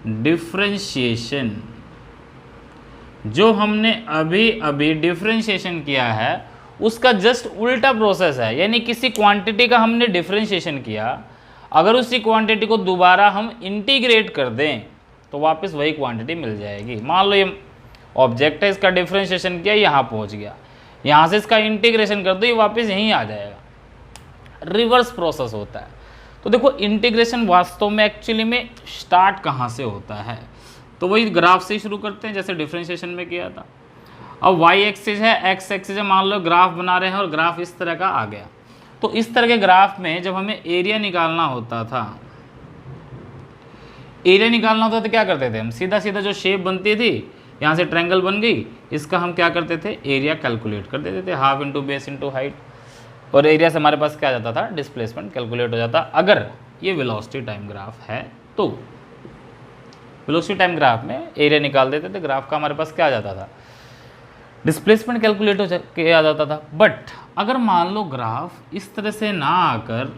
differentiation. जो हमने अभी अभी डिफरेंशिएशन किया है उसका जस्ट उल्टा प्रोसेस है। यानी किसी क्वांटिटी का हमने डिफरेंशिएशन किया, अगर उसी क्वांटिटी को दोबारा हम इंटीग्रेट कर दें तो वापस वही क्वांटिटी मिल जाएगी। मान लो ये ऑब्जेक्ट है, इसका डिफरेंशिएशन किया, यहाँ पहुँच गया, यहाँ से इसका इंटीग्रेशन कर दो, ये वापस यहीं आ जाएगा। रिवर्स प्रोसेस होता है। तो देखो इंटीग्रेशन वास्तव में एक्चुअली में स्टार्ट कहाँ से होता है? तो वही ग्राफ से ही शुरू करते हैं जैसे डिफरेंशिएशन में किया था। अब y एक्सिस है, x एक्सिस है, मान लो ग्राफ बना रहे हैं और ग्राफ इस तरह का आ गया। तो इस तरह के ग्राफ में जब हमें एरिया निकालना होता था, तो क्या करते थे हम? सीधा सीधा जो शेप बनती थी, यहाँ से ट्रायंगल बन गई, इसका हम क्या करते थे? एरिया कैलकुलेट कर देते थे, half into base into height. और एरिया से हमारे पास क्या आ जाता था? डिस्प्लेसमेंट कैलकुलेट हो जाता। अगर ये वेलोसिटी टाइम ग्राफ है तो वेलोसिटी टाइम ग्राफ में एरिया निकाल देते थे, ग्राफ का हमारे पास क्या आ जाता था? डिस्प्लेसमेंट कैलकुलेट हो के आ जाता था। बट अगर मान लो ग्राफ इस तरह से ना आकर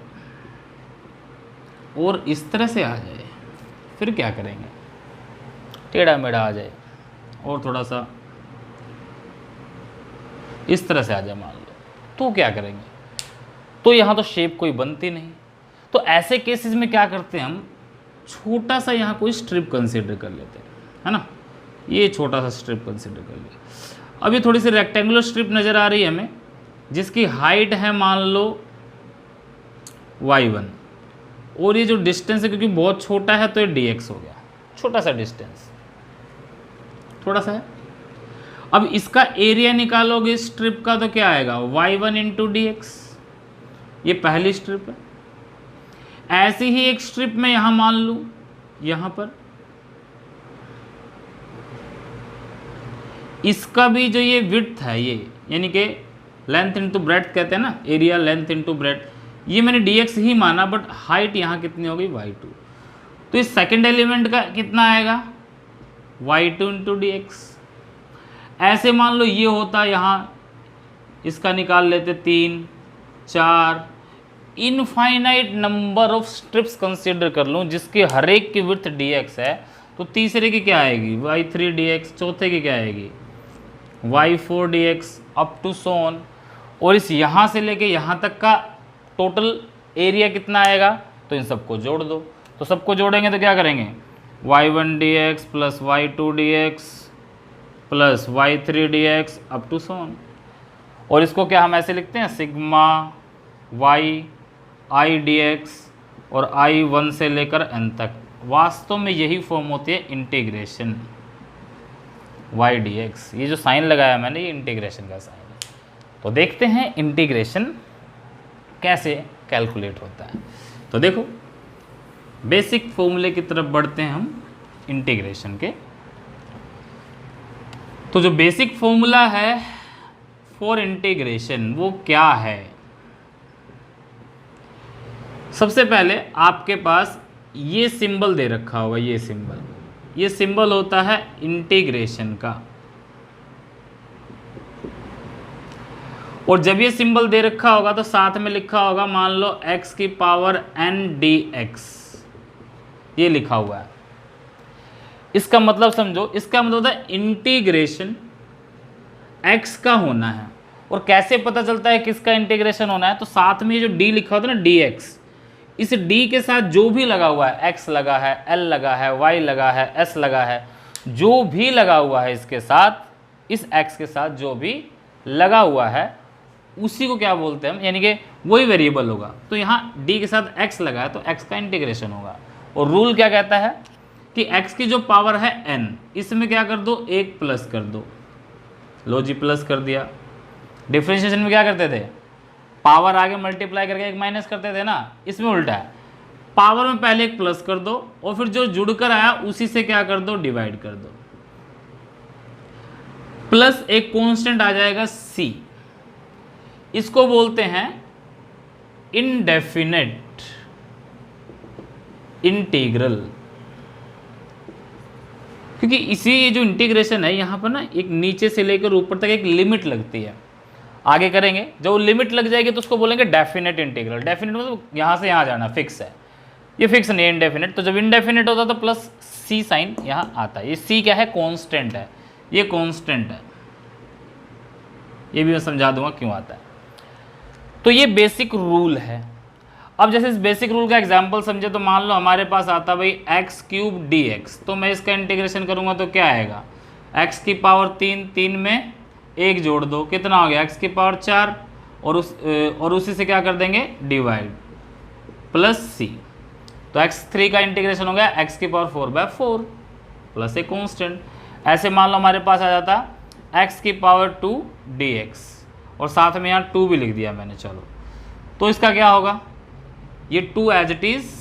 और इस तरह से आ जाए, फिर क्या करेंगे? टेढ़ा मेढ़ा आ जाए और थोड़ा सा इस तरह से आ जाए मान लो, तो क्या करेंगे? तो यहाँ तो शेप कोई बनती नहीं। तो ऐसे केसेस में क्या करते हैं हम? छोटा सा यहाँ कोई स्ट्रिप कंसीडर कर लेते हैं, है ना। ये छोटा सा स्ट्रिप कंसीडर कर लिया। अब ये थोड़ी सी रेक्टेंगुलर स्ट्रिप नज़र आ रही है हमें, जिसकी हाइट है मान लो y1, और ये जो डिस्टेंस है क्योंकि बहुत छोटा है तो ये dx हो गया, छोटा सा डिस्टेंस, थोड़ा सा है। अब इसका एरिया निकालोगे स्ट्रिप का तो क्या आएगा? y1 into dx। ये पहली स्ट्रिप है। ऐसी ही एक स्ट्रिप में यहां मान लूं, यहां पर इसका भी जो ये विड्थ है, ये यानी कि लेंथ इंटू ब्रेड्थ कहते हैं ना, एरिया लेंथ इंटू ब्रेड्थ, ये मैंने dx ही माना, बट हाइट यहां कितनी हो गई? y2। तो इस सेकंड एलिमेंट का कितना आएगा? y2 into dx। ऐसे मान लो ये होता, यहाँ इसका निकाल लेते 3 4, infinite number of strips consider कर लूँ जिसके हर एक की विड्थ dx है, तो तीसरे की क्या आएगी? y3 dx, चौथे की क्या आएगी? y4 dx, up to so on. और इस यहाँ से लेके यहाँ तक का टोटल एरिया कितना आएगा? तो इन सबको जोड़ दो। तो सबको जोड़ेंगे तो क्या करेंगे? y1 dx plus y2 dx plus y3 dx up to so on. और इसको क्या हम ऐसे लिखते हैं? सिग्मा y i dx और i 1 से लेकर n तक। वास्तव में यही फॉर्म होती है इंटीग्रेशन y dx। ये जो साइन लगाया मैंने, ये इंटीग्रेशन का साइन है। तो देखते हैं इंटीग्रेशन कैसे कैलकुलेट होता है। तो देखो बेसिक फॉर्मूले की तरफ बढ़ते हैं हम इंटीग्रेशन के। तो जो बेसिक फॉर्मूला है फॉर इंटीग्रेशन वो क्या है? सबसे पहले आपके पास ये सिंबल दे रखा होगा, ये सिंबल होता है इंटीग्रेशन का। और जब ये सिंबल दे रखा होगा तो साथ में लिखा होगा मान लो x की पावर n dx, ये लिखा हुआ है। इसका मतलब समझो, इसका मतलब होता है इंटीग्रेशन x का होना है। और कैसे पता चलता है किसका इंटीग्रेशन होना है, तो साथ में जो d लिखा होता है ना dx, इस d के साथ जो भी लगा हुआ है, x लगा है, l लगा है, y लगा है, s लगा है, जो भी लगा हुआ है इसके साथ, इस x के साथ जो भी लगा हुआ है उसी को क्या बोलते हैं हम, यानी कि वही वेरिएबल होगा। तो यहाँ d के साथ x लगा है तो x का इंटीग्रेशन होगा। और रूल क्या कहता है कि x की जो पावर है n, इसमें क्या कर दो, एक प्लस कर दो। लो जी प्लस कर दिया। डिफरेंशिएशन में क्या करते थे, पावर आगे मल्टीप्लाई करके एक माइनस करते थे ना, इसमें उल्टा है, पावर में पहले एक प्लस कर दो और फिर जो जुड़कर आया उसी से क्या कर दो, डिवाइड कर दो। प्लस एक कांस्टेंट आ जाएगा c, इसको बोलते हैं इनडेफिनेट इंटीग्रल, क्योंकि इसी ये जो इंटीग्रेशन है यहाँ पर ना एक नीचे से लेकर ऊपर तक एक लिमिट लगती है। आगे करेंगे जब वो लिमिट लग जाएगी तो उसको बोलेंगे डेफिनेट इंटीग्रल। डेफिनेट मतलब यहाँ से यहाँ जाना, फिक्स है, ये फिक्स नहीं है इनडेफिनेट। तो जब इनडेफिनेट होता है तो प्लस c साइन यहाँ आता है। ये c क्या है, कांस्टेंट है, ये कांस्टेंट है, ये भी मैं समझा दूंगा क्यों आता है। तो ये बेसिक रूल है। अब जैसे इस बेसिक रूल का एग्जांपल समझे तो मान लो हमारे पास आता भाई एक्स क्यूब डी एक्स, तो मैं इसका इंटीग्रेशन करूंगा तो क्या आएगा, एक्स की पावर 3, 3 में एक जोड़ दो, कितना हो गया, एक्स की पावर 4, और उसी से क्या कर देंगे, डिवाइड, प्लस सी। तो x3 का इंटीग्रेशन हो गया एक्स की पावर 4/4 प्लस ए कॉन्स्टेंट। ऐसे मान लो हमारे पास आ जाता एक्स की पावर 2 dx, और साथ में यहाँ 2 भी लिख दिया मैंने, चलो। तो इसका क्या होगा, ये 2 एज इट इज,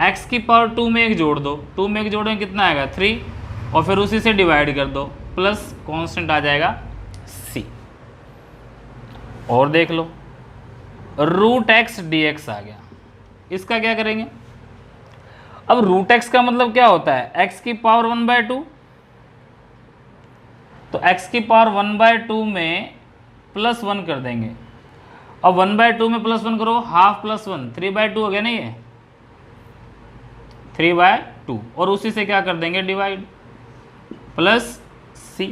एक्स की पावर 2 में एक जोड़ दो, 2 में एक जोड़ेंगे कितना आएगा 3, और फिर उसी से डिवाइड कर दो, प्लस कांस्टेंट आ जाएगा c। और देख लो रूट एक्स डी एक्स आ गया। इसका क्या करेंगे, अब रूट एक्स का मतलब क्या होता है, एक्स की पावर 1/2, तो एक्स की पावर 1/2 में प्लस 1 कर देंगे। अब 1/2 में प्लस 1 करो, हाफ प्लस 1, 3/2 हो गया ना, ये 3/2, और उसी से क्या कर देंगे, डिवाइड, प्लस c।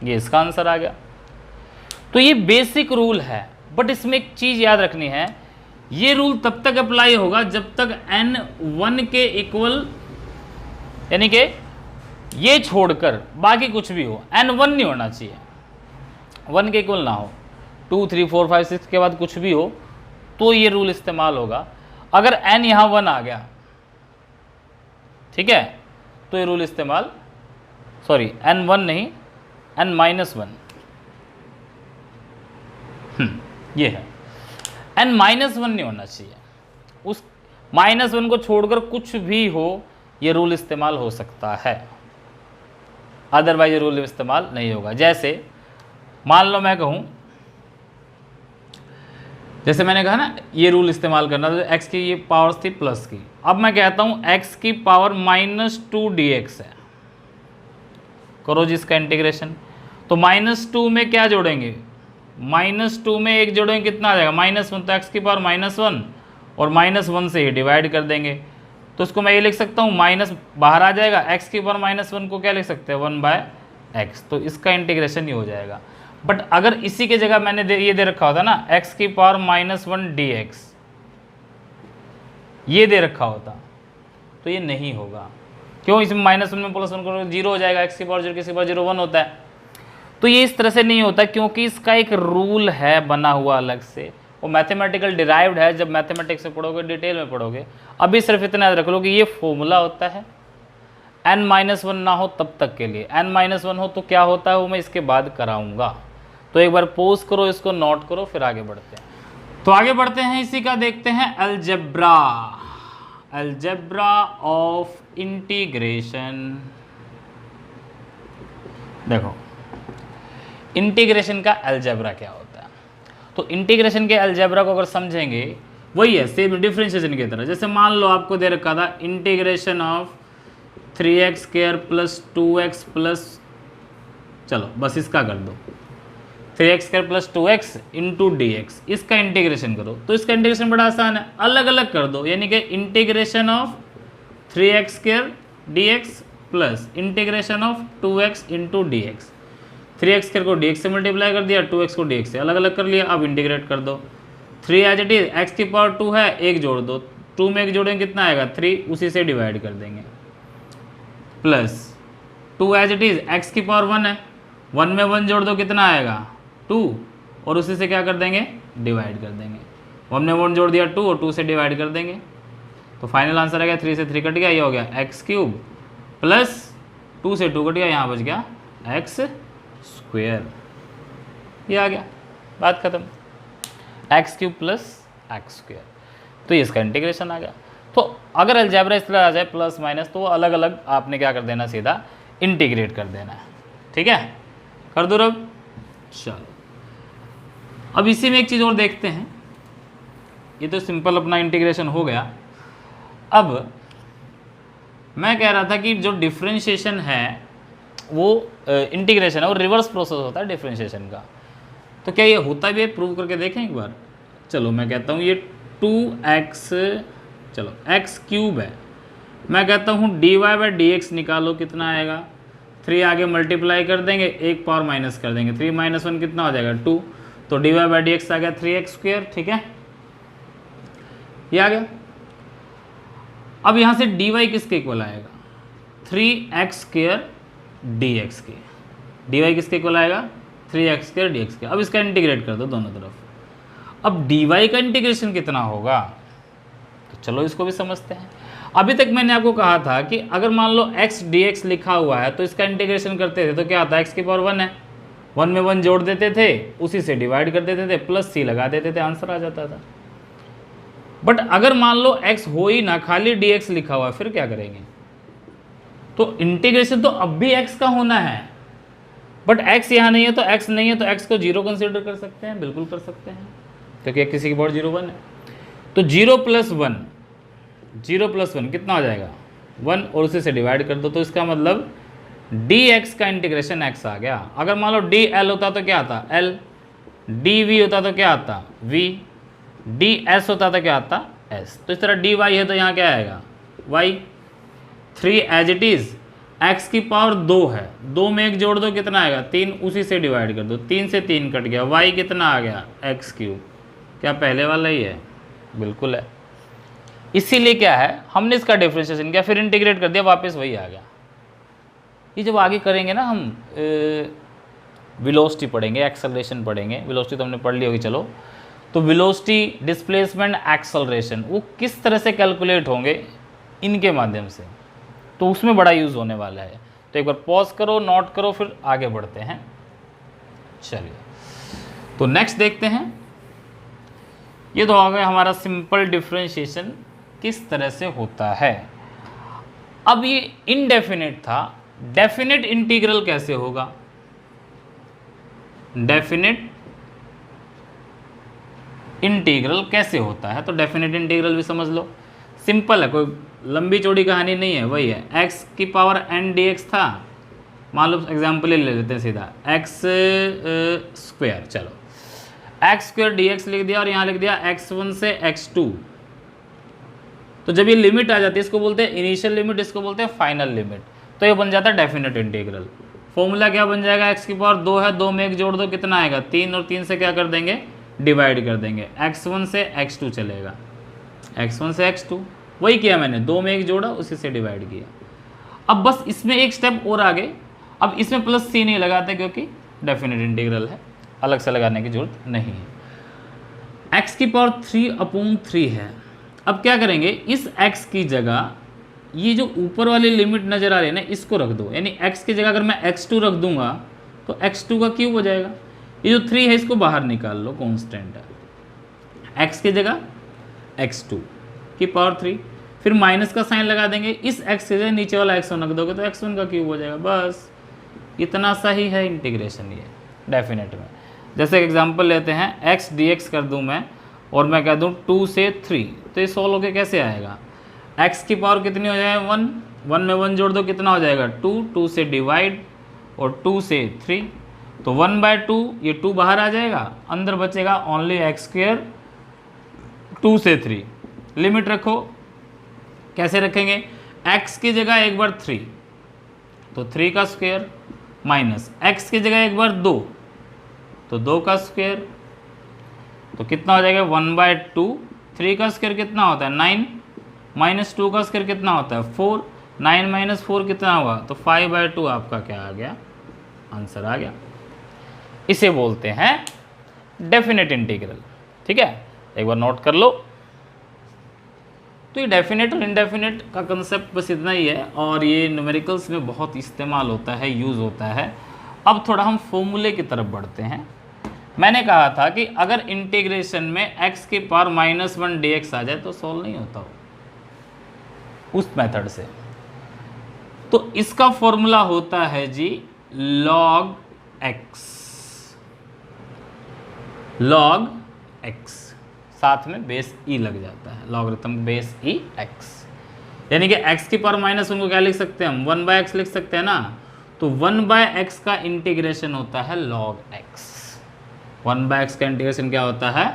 ये इसका आंसर आ गया। तो ये बेसिक रूल है, बट इसमें एक चीज याद रखनी है, ये रूल तब तक अप्लाई होगा जब तक n 1 के इक्वल, यानी कि ये छोड़कर बाकी कुछ भी हो, n 1 नहीं होना चाहिए, 1 के इक्वल ना हो, 2 3 4 5 6 के बाद कुछ भी हो तो ये रूल इस्तेमाल होगा। अगर n यहाँ 1 आ गया, ठीक है, तो ये रूल इस्तेमाल, सॉरी n 1 नहीं, n -1, ये है, n -1 नहीं होना चाहिए, उस -1 को छोड़कर कुछ भी हो ये रूल इस्तेमाल हो सकता है, अदरवाइज ये रूल इस्तेमाल नहीं होगा। जैसे मान लो मैं कहूँ, जैसे मैंने कहा ना ये रूल इस्तेमाल करना, तो x की ये पावर्स थी प्लस की, अब मैं कहता हूँ x की पावर -2 dx है, करो जी इसका इंटीग्रेशन। तो -2 में क्या जोड़ेंगे, -2 में एक जोड़ेंगे, कितना आ जाएगा, -1, तो x की पावर -1 और -1 से ही डिवाइड कर देंगे। तो इसको मैं ये लिख सकता हूँ, माइनस बाहर आ जाएगा, x की पावर -1 को क्या लिख सकते हैं, 1/x, तो इसका इंटीग्रेशन ही हो जाएगा। बट अगर इसी के जगह मैंने ये दे रखा होता ना, x की पावर -1 dx, ये दे रखा होता तो ये नहीं होगा। क्यों, इसमें -1 में +1 करोगे 0 हो जाएगा, x की पावर 0, किसी की पावर 0 1 होता है। तो ये इस तरह से नहीं होता, क्योंकि इसका एक रूल है बना हुआ अलग से, वो मैथमेटिकल डिराइव्ड है, जब मैथमेटिक्स में पढ़ोगे डिटेल में पढ़ोगे। अभी सिर्फ इतना याद रख लो कि ये फॉर्मूला होता है, n-1 ना हो तब तक के लिए, n-1 हो तो क्या होता है वो मैं इसके बाद कराऊंगा। तो एक बार पॉज करो, इसको नोट करो, फिर आगे बढ़ते हैं। तो आगे बढ़ते हैं, इसी का देखते हैं अलजेब्रा, अलजेब्रा ऑफ इंटीग्रेशन। देखो इंटीग्रेशन का अलजेब्रा क्या होता है, तो इंटीग्रेशन के अलजेब्रा को अगर समझेंगे, वही है सेम डिफरेंशिएशन की तरह। जैसे मान लो आपको दे रखा था integration of 3x² + 2x plus, चलो बस इसका कर दो, 3x² + 2x इंटू dx, इसका इंटीग्रेशन करो। तो इसका इंटीग्रेशन बड़ा आसान है, अलग अलग कर दो, यानी कि integration of 3x² dx plus integration of 2x into dx। 3x² को dx से मल्टीप्लाई कर दिया, 2x को dx से अलग अलग कर लिया। अब इंटीग्रेट कर दो, 3 एज इट इज, x की पावर 2 है, एक जोड़ दो, 2 में एक जोड़ेंगे कितना आएगा 3, उसी से डिवाइड कर देंगे, plus 2 as it is, x की पावर 1 है, 1 में 1 जोड़ दो कितना आएगा 2, और उसी से क्या कर देंगे डिवाइड कर देंगे। 1 में 1 जोड़ दिया 2 और 2 से डिवाइड कर देंगे, तो फाइनल आंसर आ गया 3 से 3 कट गया, ये हो गया x³ प्लस 2 से 2 कट गया, यहाँ बच गया x², ये आ गया, बात खत्म, x³ प्लस x², तो ये इसका इंटीग्रेशन आ गया। तो अगर अलजेब्रा इस तरह आ जाए प्लस माइनस, तो अलग अलग आपने क्या कर देना, सीधा इंटीग्रेट कर देना है, ठीक है, कर दो रब। चलो अब इसी में एक चीज़ और देखते हैं, ये तो सिंपल अपना इंटीग्रेशन हो गया। अब मैं कह रहा था कि जो डिफ्रेंशिएशन है वो इंटीग्रेशन है, वो रिवर्स प्रोसेस होता है डिफ्रेंशिएशन का, तो क्या ये होता भी है, प्रूव करके देखें एक बार। चलो मैं कहता हूँ ये 2x, चलो x³ है, मैं कहता हूँ dy/dx निकालो, कितना आएगा 3 आगे मल्टीप्लाई कर देंगे, एक पावर माइनस कर देंगे, 3 - 1 कितना हो जाएगा 2, तो dy/dx आ गया 3x², ठीक है, ये आ गया। अब यहाँ से dy किसके इक्वल आएगा 3x² dx के, dy किसके इक्वल आएगा 3x² dx के। अब इसका इंटीग्रेट कर दो दोनों तरफ। अब dy का इंटीग्रेशन कितना होगा, तो चलो इसको भी समझते हैं। अभी तक मैंने आपको कहा था कि अगर मान लो x dx लिखा हुआ है तो इसका इंटीग्रेशन करते थे तो क्या आता है, x की पावर 1 है, 1 में 1 जोड़ देते थे, उसी से डिवाइड कर देते थे, प्लस c लगा देते थे, आंसर आ जाता था। बट अगर मान लो x हो ही ना, खाली dx लिखा हुआ है, फिर क्या करेंगे, तो इंटीग्रेशन तो अब भी x का होना है, बट x यहाँ नहीं है तो x नहीं है, तो x को 0 कंसीडर कर सकते हैं, बिल्कुल कर सकते हैं, क्योंकि किसी की पावर 0 1 है। तो 0 + 1 कितना हो जाएगा 1, और उसी से डिवाइड कर दो, तो इसका मतलब dx का इंटीग्रेशन x आ गया। अगर मान लो dl होता तो क्या आता l, dv होता तो क्या आता v, ds होता तो क्या आता s, तो इस तरह dy है तो यहाँ क्या आएगा y। 3 as it is, x की पावर 2 है, 2 में एक जोड़ दो कितना आएगा 3, उसी से डिवाइड कर दो, 3 से 3 कट गया, y कितना आ गया x³, क्या पहले वाला ही है, बिल्कुल है। इसीलिए क्या है, हमने इसका डिफरेंशिएशन किया, फिर इंटीग्रेट कर दिया, वापस वही आ गया। ये जब आगे करेंगे ना हम वेलोसिटी पढ़ेंगे, एक्सेलरेशन पढ़ेंगे, वेलोसिटी तो हमने पढ़ ली होगी, चलो, तो वेलोसिटी, डिस्प्लेसमेंट, एक्सेलरेशन वो किस तरह से कैलकुलेट होंगे इनके माध्यम से, तो उसमें बड़ा यूज़ होने वाला है। तो एक बार पॉज करो, नोट करो, फिर आगे बढ़ते हैं। चलिए तो नेक्स्ट देखते हैं, ये तो आ गया हमारा सिंपल डिफरेंशिएशन किस तरह से होता है। अब ये इनडेफिनेट था, डेफिनेट इंटीग्रल कैसे होगा, डेफिनेट इंटीग्रल कैसे होता है, तो डेफिनेट इंटीग्रल भी समझ लो, सिंपल है, कोई लंबी चौड़ी कहानी नहीं है, वही है x की पावर n dx था, मान लो एग्जाम्पल ले लेते हैं सीधा x², चलो x² dx लिख दिया और यहाँ लिख दिया x1 से x2, तो जब ये लिमिट आ जाती है इसको बोलते हैं इनिशियल लिमिट, इसको बोलते हैं फाइनल लिमिट, तो ये बन जाता है डेफिनेट इंटीग्रल। फॉर्मूला क्या बन जाएगा, x की पावर 2 है, 2 में एक जोड़ दो कितना आएगा 3, और 3 से क्या कर देंगे डिवाइड कर देंगे, x1 से x2 चलेगा, x1 से x2, वही किया मैंने, 2 में एक जोड़ा उसी से डिवाइड किया। अब बस इसमें एक स्टेप और आगे, अब इसमें प्लस c नहीं लगाते क्योंकि डेफिनेट इंटीग्रल है, अलग से लगाने की जरूरत नहीं है। x की पावर 3/3 है, अब क्या करेंगे, इस x की जगह ये जो ऊपर वाली लिमिट नज़र आ रही है ना, इसको रख दो, यानी x की जगह अगर मैं x2 रख दूंगा तो x2 का क्यूब हो जाएगा, ये जो 3 है इसको बाहर निकाल लो, कांस्टेंट है, x की जगह x2 की पावर 3, फिर माइनस का साइन लगा देंगे, इस x की जगह नीचे वाला x1 रख दोगे तो x1 का क्यूब हो जाएगा, बस इतना सा ही है इंटीग्रेशन ये डेफिनेट में। जैसे एग्जांपल लेते हैं, x dx कर दूं मैं और मैं कह दूं 2 से 3, तो ये सॉल्व होके कैसे आएगा, x की पावर कितनी हो जाएगा 1, 1 में 1 जोड़ दो कितना हो जाएगा 2, 2 से डिवाइड और 2 से 3, तो 1/2, ये 2 बाहर आ जाएगा, अंदर बचेगा ओनली x², 2 से 3, लिमिट रखो, कैसे रखेंगे, x की जगह एक बार 3, तो 3 का स्क्वायर माइनस एक्स की जगह एक बार 2, तो 2 का स्क्वायर, तो कितना हो जाएगा 1/2। 3 का स्क्वायर कितना होता है 9, माइनस 2 का स्क्वायर कितना होता है 4, 9 माइनस 4 कितना होगा, तो 5/2 आपका क्या आ गया, आंसर आ गया। इसे बोलते हैं डेफिनेट इंटीग्रल। ठीक है, एक बार नोट कर लो। तो ये डेफिनेट और इनडेफिनेट का कंसेप्ट बस इतना ही है, और ये न्यूमेरिकल्स में बहुत इस्तेमाल होता है, यूज़ होता है। अब थोड़ा हम फॉर्मूले की तरफ बढ़ते हैं। मैंने कहा था कि अगर इंटीग्रेशन में x की पावर -1 dx आ जाए तो सॉल्व नहीं होता हो उस मेथड से। तो इसका फॉर्मूला होता है जी log x, साथ में बेस e लग जाता है, लॉगरिथम बेस e x, यानी कि x की पावर -1 को क्या लिख सकते हैं हम, 1/x लिख सकते हैं ना। तो 1/x का इंटीग्रेशन होता है log x, 1/x का इंटीग्रेशन क्या होता है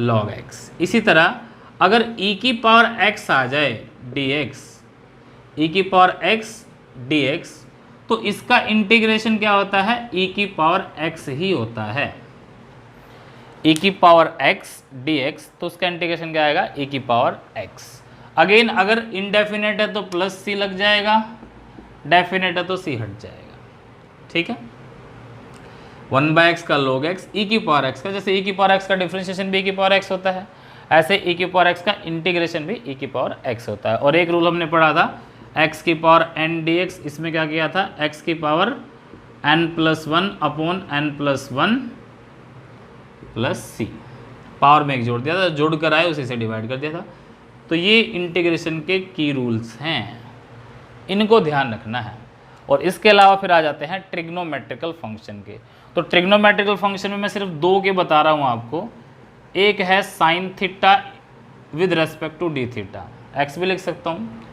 log x। इसी तरह अगर e की पावर x आ जाए dx, e की पावर x dx, तो इसका इंटीग्रेशन क्या होता है e की पावर x ही होता है, e की पावर x dx, तो उसका इंटीग्रेशन क्या आएगा e की पावर x। अगेन अगर इनडेफिनेट है तो प्लस c लग जाएगा, डेफिनेट है तो c हट जाएगा। ठीक है, 1/x का log x, e की पावर x का, जैसे e की पावर x का डिफरेंशिएशन भी e की पावर x होता है, ऐसे e की पावर x का इंटीग्रेशन भी e की पावर x होता है। और एक रूल हमने पढ़ा था x की पावर n dx, इसमें क्या किया था x की power n+1 upon n+1 plus c, power में एक जोड़ दिया था, जोड़ कर आए उसी से डिवाइड कर दिया था। तो ये इंटीग्रेशन के की रूल्स हैं, इनको ध्यान रखना है। और इसके अलावा फिर आ जाते हैं ट्रिग्नोमेट्रिकल फंक्शन के। तो ट्रिग्नोमेट्रिकल फंक्शन में मैं सिर्फ 2 के बता रहा हूँ आपको। एक है sine theta with respect to d theta, x भी लिख सकता हूँ।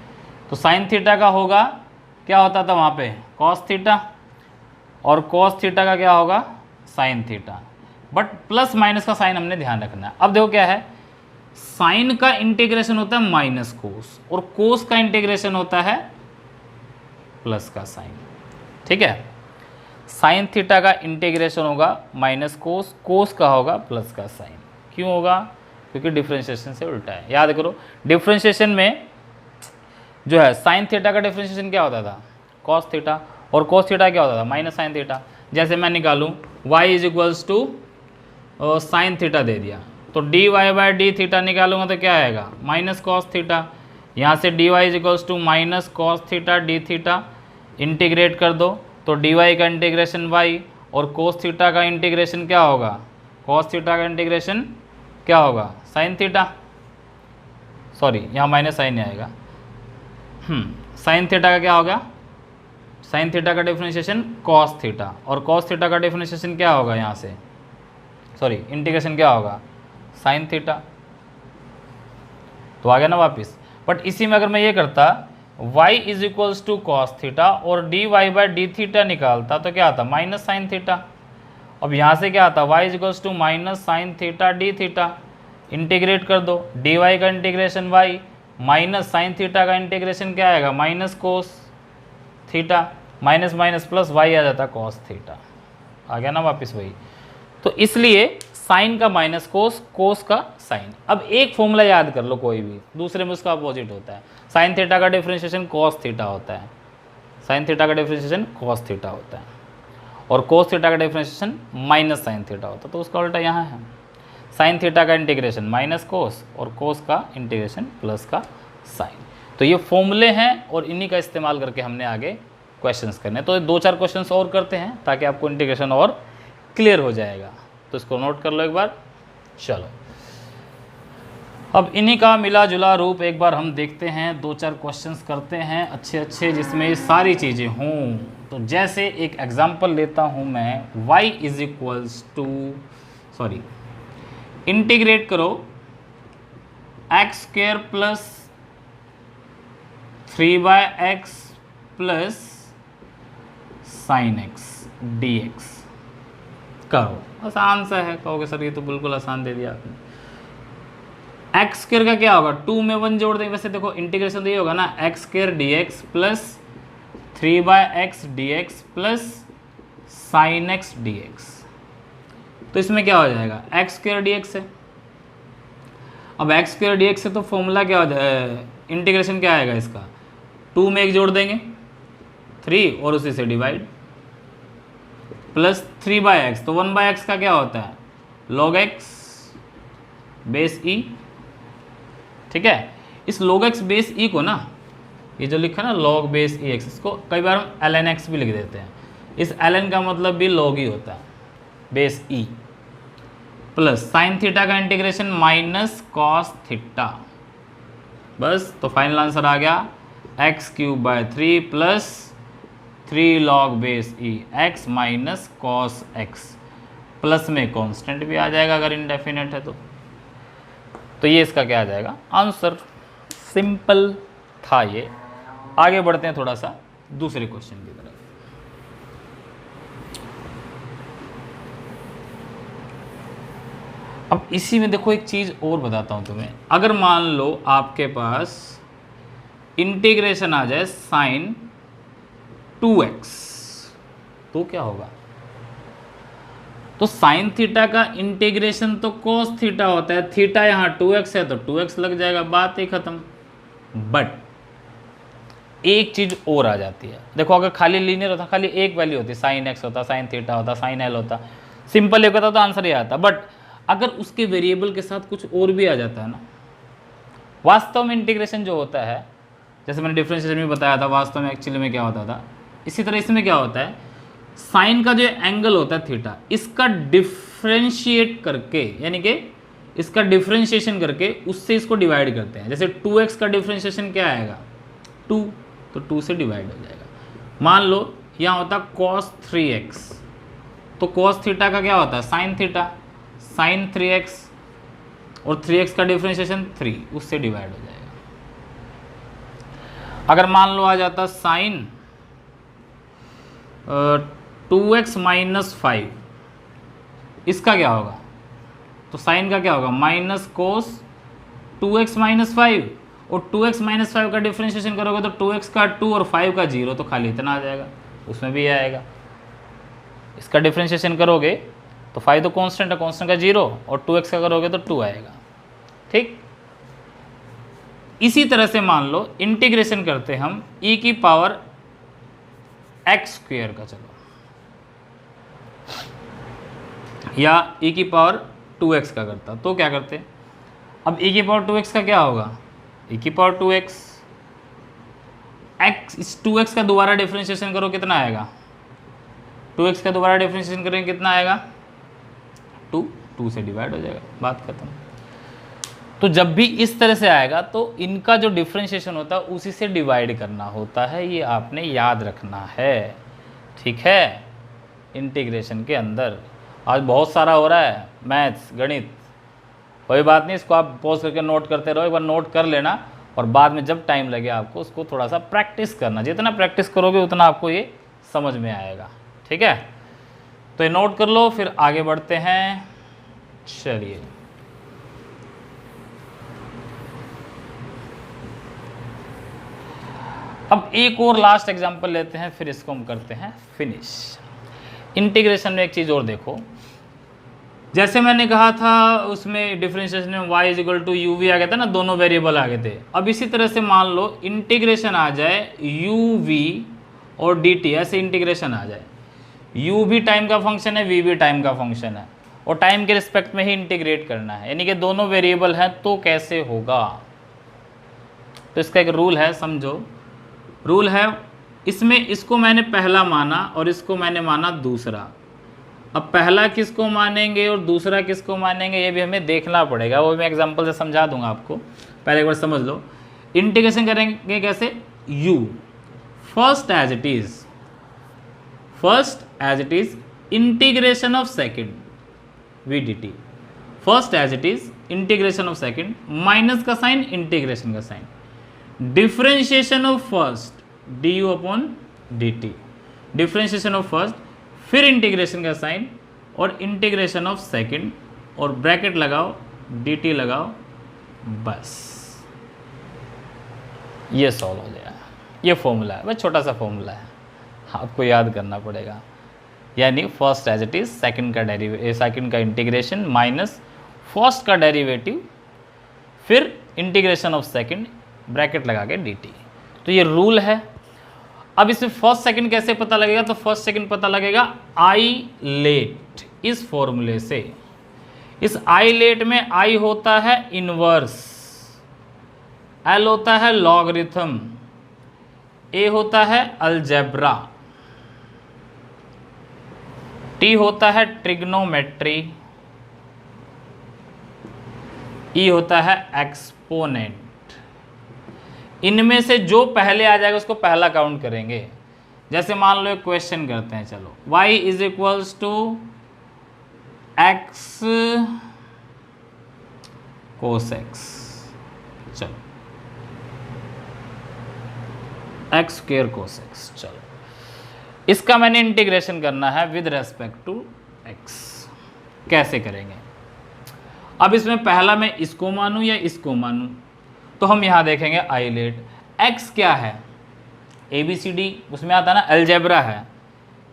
तो साइन थीटा का होगा, क्या होता था वहाँ पे कॉस थीटा, और कॉस थीटा का क्या होगा sine theta, but plus minus का साइन हमने ध्यान रखना है। अब देखो क्या है, साइन का इंटीग्रेशन होता है माइनस कोस, और कोस का इंटीग्रेशन होता है प्लस का साइन। ठीक है, साइन थीटा का इंटीग्रेशन होगा माइनस कोस, कोस का होगा प्लस का साइन। क्यों होगा, क्योंकि डिफरेंशिएशन से उल्टा है। याद करो, डिफरेंशिएशन में जो है साइन थीटा का डिफरेंशिएशन क्या होता था कॉस थीटा, और कॉस थीटा क्या होता था माइनस साइन थीटा। जैसे मैं निकालूँ y is to sine theta दे दिया, तो dy/d थीटा निकालूंगा तो क्या आएगा माइनस कॉस थीटा। यहाँ से dy is to minus cos theta d theta, integrate कर दो तो dy का इंटीग्रेशन y, और कोस थीटा का इंटीग्रेशन क्या होगा, कॉस थीटा का इंटीग्रेशन क्या होगा साइन थीटा, सॉरी यहाँ माइनस साइन नहीं आएगा, साइन थीटा का क्या होगा, साइन थीटा का डिफरेंशिएशन कॉस थीटा, और कॉस थीटा का डिफरेंशिएशन क्या होगा यहाँ से, सॉरी इंटीग्रेशन क्या होगा साइन थीटा। तो आ गया ना वापिस। बट इसी में अगर मैं ये करता y is equals to cos theta और dy/d थीटा निकालता तो क्या आता माइनस साइन थीटा। अब यहाँ से क्या आता y is equals to minus sine theta d theta, integrate कर दो, dy का integration y minus sine theta का इंटीग्रेशन क्या आएगा minus cos theta, minus minus plus y आ जाता कॉस थीटा। आ गया ना वापस वही। तो इसलिए साइन का माइनस कोस, कोस का साइन। अब एक फॉर्मूला याद कर लो कोई भी, दूसरे में उसका अपोजिट होता है। साइन थीटा का डिफरेंशिएशन कॉस थीटा होता है, साइन थीटा का डिफरेंशिएशन कॉस थीटा होता है, और कोस थीटा का डिफरेंशिएशन माइनस साइन थीटा होता है। तो उसका उल्टा यहाँ है, साइन थीटा का इंटीग्रेशन माइनस कोस और कोस का इंटीग्रेशन प्लस का साइन। तो ये फॉर्मूले हैं और इन्हीं का इस्तेमाल करके हमने आगे क्वेश्चंस करने। तो 2-4 क्वेश्चंस और करते हैं ताकि आपको इंटीग्रेशन और क्लियर हो जाएगा। तो इसको नोट कर लो एक बार। चलो अब इन्हीं का मिला जुला रूप एक बार हम देखते हैं, 2-4 क्वेश्चंस करते हैं अच्छे अच्छे जिसमें ये सारी चीज़ें हों। तो जैसे एक एग्जांपल लेता हूँ मैं, y is equals to, sorry integrate करो x² plus 3/x plus sine x dx करो। आसान सा है, कहोगे सर ये तो बिल्कुल आसान दे दिया आपने। x² का क्या होगा, 2 में 1 जोड़ देंगे। वैसे देखो इंटीग्रेशन तो ये होगा ना x² dx plus 3/x dx plus sine x D x. तो इसमें क्या हो जाएगा, एक्स स्क्वायर डी एक्स है। अब एक्स स्क्वायर डी एक्स है तो फॉर्मूला क्या हो जाएगा, इंटीग्रेशन क्या आएगा इसका, 2 में 1 जोड़ देंगे 3 और उसी से डिवाइड, प्लस 3/x। तो 1/x का क्या होता है, log x बेस ई। ठीक है, इस log x बेस ई को ना, ये जो लिखा है ना log बेस ई एक्स, इसको कई बार हम ln x भी लिख देते हैं। इस ln का मतलब भी log ही होता है, बेस ई, प्लस साइन थीटा का इंटीग्रेशन माइनस कॉस थीटा। बस, तो फाइनल आंसर आ गया x³/3 प्लस 3 log बेस ई x minus cos x, plus में कांस्टेंट भी आ जाएगा अगर इनडेफिनेट है तो ये इसका क्या आ जाएगा आंसर। सिंपल था ये। आगे बढ़ते हैं थोड़ा सा दूसरे क्वेश्चन की तरफ। अब इसी में देखो एक चीज़ और बताता हूं तुम्हें। अगर मान लो आपके पास इंटीग्रेशन आ जाए साइन 2x, तो क्या होगा, तो साइन थीटा का इंटीग्रेशन तो कोस थीटा होता है, थीटा यहाँ 2x है तो 2x लग जाएगा, बात ही खत्म। बट एक चीज और आ जाती है, देखो अगर खाली लीनियर होता, खाली एक वैल्यू होती, साइन x होता, साइन थीटा होता, साइन l होता, सिंपल एक होता तो आंसर ही आता। बट अगर उसके वेरिएबल के साथ कुछ और भी आ जाता है ना, वास्तव में इंटीग्रेशन जो होता है, जैसे मैंने डिफरेंशिएशन में बताया था, वास्तव में एक्चुअली में क्या होता था, इसी तरह इसमें क्या होता है, साइन का जो एंगल होता है थीटा, इसका डिफ्रेंशिएट करके, यानी कि इसका डिफ्रेंशिएशन करके उससे इसको डिवाइड करते हैं। जैसे 2x का डिफ्रेंशिएशन क्या आएगा, 2, तो 2 से डिवाइड हो जाएगा। मान लो यहाँ होता cos 3x, तो cos थीटा का क्या होता है, साइन थीटा, साइन 3x, और 3x का डिफ्रेंशिएशन 3, उससे डिवाइड हो जाएगा। अगर मान लो आ जाता साइन 2x माइनस 5, इसका क्या होगा, तो साइन का क्या होगा, माइनस कोस 2x माइनस 5, और 2x माइनस 5 का डिफ्रेंशिएशन करोगे तो 2x का 2 और 5 का 0, तो खाली इतना आ जाएगा, उसमें भी आएगा। इसका डिफ्रेंशिएशन करोगे तो 5 तो कांस्टेंट है, कांस्टेंट का 0, और 2x का करोगे तो 2 आएगा। ठीक, इसी तरह से मान लो इंटीग्रेशन करते हम e की पावर x² का, चलो, या e की पावर 2x का करता, तो क्या करते, अब e की पावर 2x का क्या होगा, e की पावर 2x, x, इस 2x का दोबारा डिफरेंशिएशन करो कितना आएगा, 2x का दोबारा डिफरेंशिएशन करेंगे कितना आएगा, 2 से डिवाइड हो जाएगा, बात खत्म। तो जब भी इस तरह से आएगा तो इनका जो डिफरेंशिएशन होता है उसी से डिवाइड करना होता है, ये आपने याद रखना है। ठीक है, इंटीग्रेशन के अंदर आज बहुत सारा हो रहा है, मैथ्स, गणित, कोई बात नहीं, इसको आप पॉज करके नोट करते रहो, एक बार नोट कर लेना, और बाद में जब टाइम लगे आपको उसको थोड़ा सा प्रैक्टिस करना, जितना प्रैक्टिस करोगे उतना आपको ये समझ में आएगा। ठीक है, तो ये नोट कर लो, फिर आगे बढ़ते हैं। चलिए, अब एक और लास्ट एग्जांपल लेते हैं, फिर इसको हम करते हैं फिनिश। इंटीग्रेशन में एक चीज़ और देखो, जैसे मैंने कहा था उसमें डिफरेंशिएशन में y = uv आ गया था ना, दोनों वेरिएबल आ गए थे। अब इसी तरह से मान लो इंटीग्रेशन आ जाए uv और dt, ऐसे इंटीग्रेशन आ जाए, u भी टाइम का फंक्शन है, v भी टाइम का फंक्शन है, और टाइम के रिस्पेक्ट में ही इंटीग्रेट करना है, यानी कि दोनों वेरिएबल हैं, तो कैसे होगा। तो इसका एक रूल है, समझो, रूल है इसमें, इसको मैंने पहला माना और इसको मैंने माना दूसरा। अब पहला किसको मानेंगे और दूसरा किसको मानेंगे ये भी हमें देखना पड़ेगा, वो मैं एग्जांपल से समझा दूंगा आपको, पहले एक बार समझ लो। इंटीग्रेशन करेंगे कैसे, u first as it is integration of second v dt, first as it is integration of second, minus का साइन, इंटीग्रेशन का sign, differentiation of first du/dt, differentiation of first, फिर इंटीग्रेशन का साइन और integration of second, और bracket लगाओ, dt लगाओ, बस ये सॉल्व हो जाएगा। ये फॉर्मूला है, बस छोटा सा फॉर्मूला है, आपको याद करना पड़ेगा। यानी first as it is, second का इंटीग्रेशन माइनस फर्स्ट का डेरिवेटिव, फिर इंटीग्रेशन ऑफ सेकंड ब्रैकेट लगा के dt। तो ये रूल है। अब इसमें फर्स्ट सेकंड कैसे पता लगेगा? तो फर्स्ट सेकंड पता लगेगा आई लेट, इस फॉर्मूले से। इस आई लेट में आई होता है इनवर्स, एल होता है लॉगरिथम, ए होता है अलजेब्रा, टी होता है ट्रिग्नोमेट्री, ई होता है एक्सपोनेंट। इनमें से जो पहले आ जाएगा उसको पहला काउंट करेंगे। जैसे मान लो एक क्वेश्चन करते हैं, चलो y is equals to x cos x, चलो x स्क्वायर cos x। चलो इसका मैंने इंटीग्रेशन करना है विद रेस्पेक्ट टू x। कैसे करेंगे? अब इसमें पहला मैं इसको मानूं या इसको मानूं, तो हम यहां देखेंगे आई लेट। x क्या है? ABCD उसमें आता है ना, अलजेब्रा है,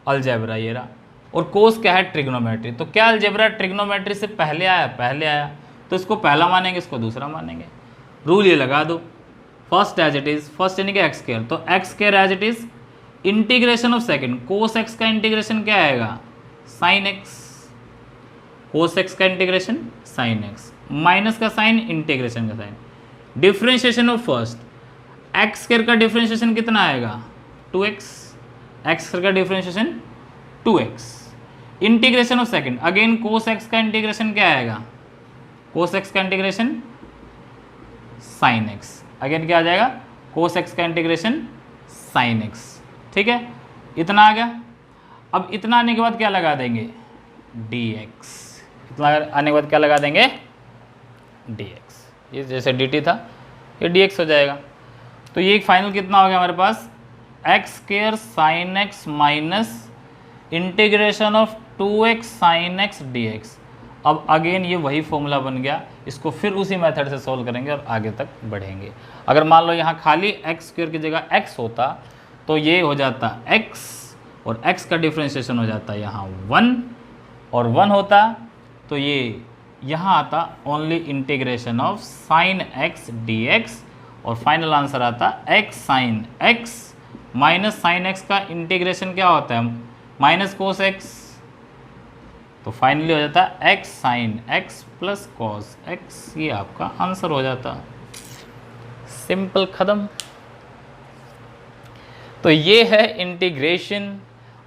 अलजेब्रा ये रहा। और कोस क्या है? ट्रिग्नोमेट्री। तो क्या अलजेब्रा ट्रिग्नोमेट्री से पहले आया? पहले आया, तो इसको पहला मानेंगे, इसको दूसरा मानेंगे। रूल ये लगा दो, first as it is, first यानी कि एक्स स्क्वायर, तो x square as it is, integration of second, cos x का इंटीग्रेशन क्या आएगा? साइन एक्स, कोस एक्स का इंटीग्रेशन साइन एक्स, माइनस का साइन, इंटीग्रेशन का sign, differentiation of first, x square का डिफ्रेंशिएशन कितना आएगा? 2x, एक्स स्क्वायर का differentiation 2x, integration of second, again cos x का इंटीग्रेशन क्या आएगा? कोस एक्स का इंटीग्रेशन साइन एक्स, अगेन क्या आ जाएगा? कोस एक्स का इंटीग्रेशन साइन एक्स। ठीक है, इतना आ गया। अब इतना आने के बाद क्या लगा देंगे? dx। इतना आने के बाद क्या लगा देंगे? dx। ये जैसे dt था, ये dx हो जाएगा। तो ये एक फाइनल कितना हो गया हमारे पास? X square sine x minus integration of 2x sine x dx। अब अगेन ये वही फॉर्मूला बन गया, इसको फिर उसी मेथड से सोल्व करेंगे और आगे तक बढ़ेंगे। अगर मान लो यहाँ खाली एक्स स्क्वायर की जगह x होता तो ये हो जाता x, और x का डिफ्रेंशिएशन हो जाता यहाँ 1, और 1 होता तो ये यहाँ आता only integration of sine x dx, और फाइनल आंसर आता x sine x minus sine x का इंटीग्रेशन क्या होता है? माइनस कोस x, तो फाइनली हो जाता है x sine x plus cos x। ये आपका आंसर हो जाता, सिंपल खत्म। तो ये है इंटीग्रेशन,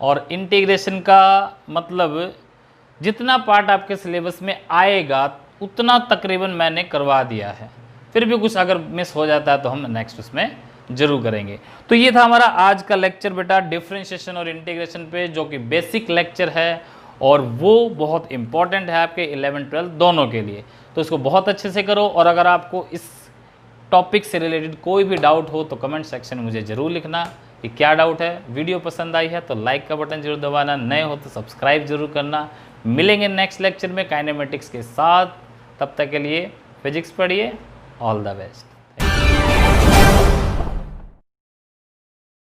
और इंटीग्रेशन का मतलब जितना पार्ट आपके सिलेबस में आएगा उतना तकरीबन मैंने करवा दिया है। फिर भी कुछ अगर मिस हो जाता है तो हम नेक्स्ट उसमें जरूर करेंगे। तो ये था हमारा आज का लेक्चर बेटा डिफरेंशिएशन और इंटीग्रेशन पे, जो कि बेसिक लेक्चर है और वो बहुत इंपॉर्टेंट है आपके 11-12 दोनों के लिए। तो इसको बहुत अच्छे से करो, और अगर आपको इस टॉपिक से रिलेटेड कोई भी डाउट हो तो कमेंट सेक्शन में मुझे ज़रूर लिखना कि क्या डाउट है। वीडियो पसंद आई है तो लाइक का बटन जरूर दबाना, नए हो तो सब्सक्राइब जरूर करना। मिलेंगे नेक्स्ट लेक्चर में काइनेमेटिक्स के साथ, तब तक के लिए फिजिक्स पढ़िए। All the best.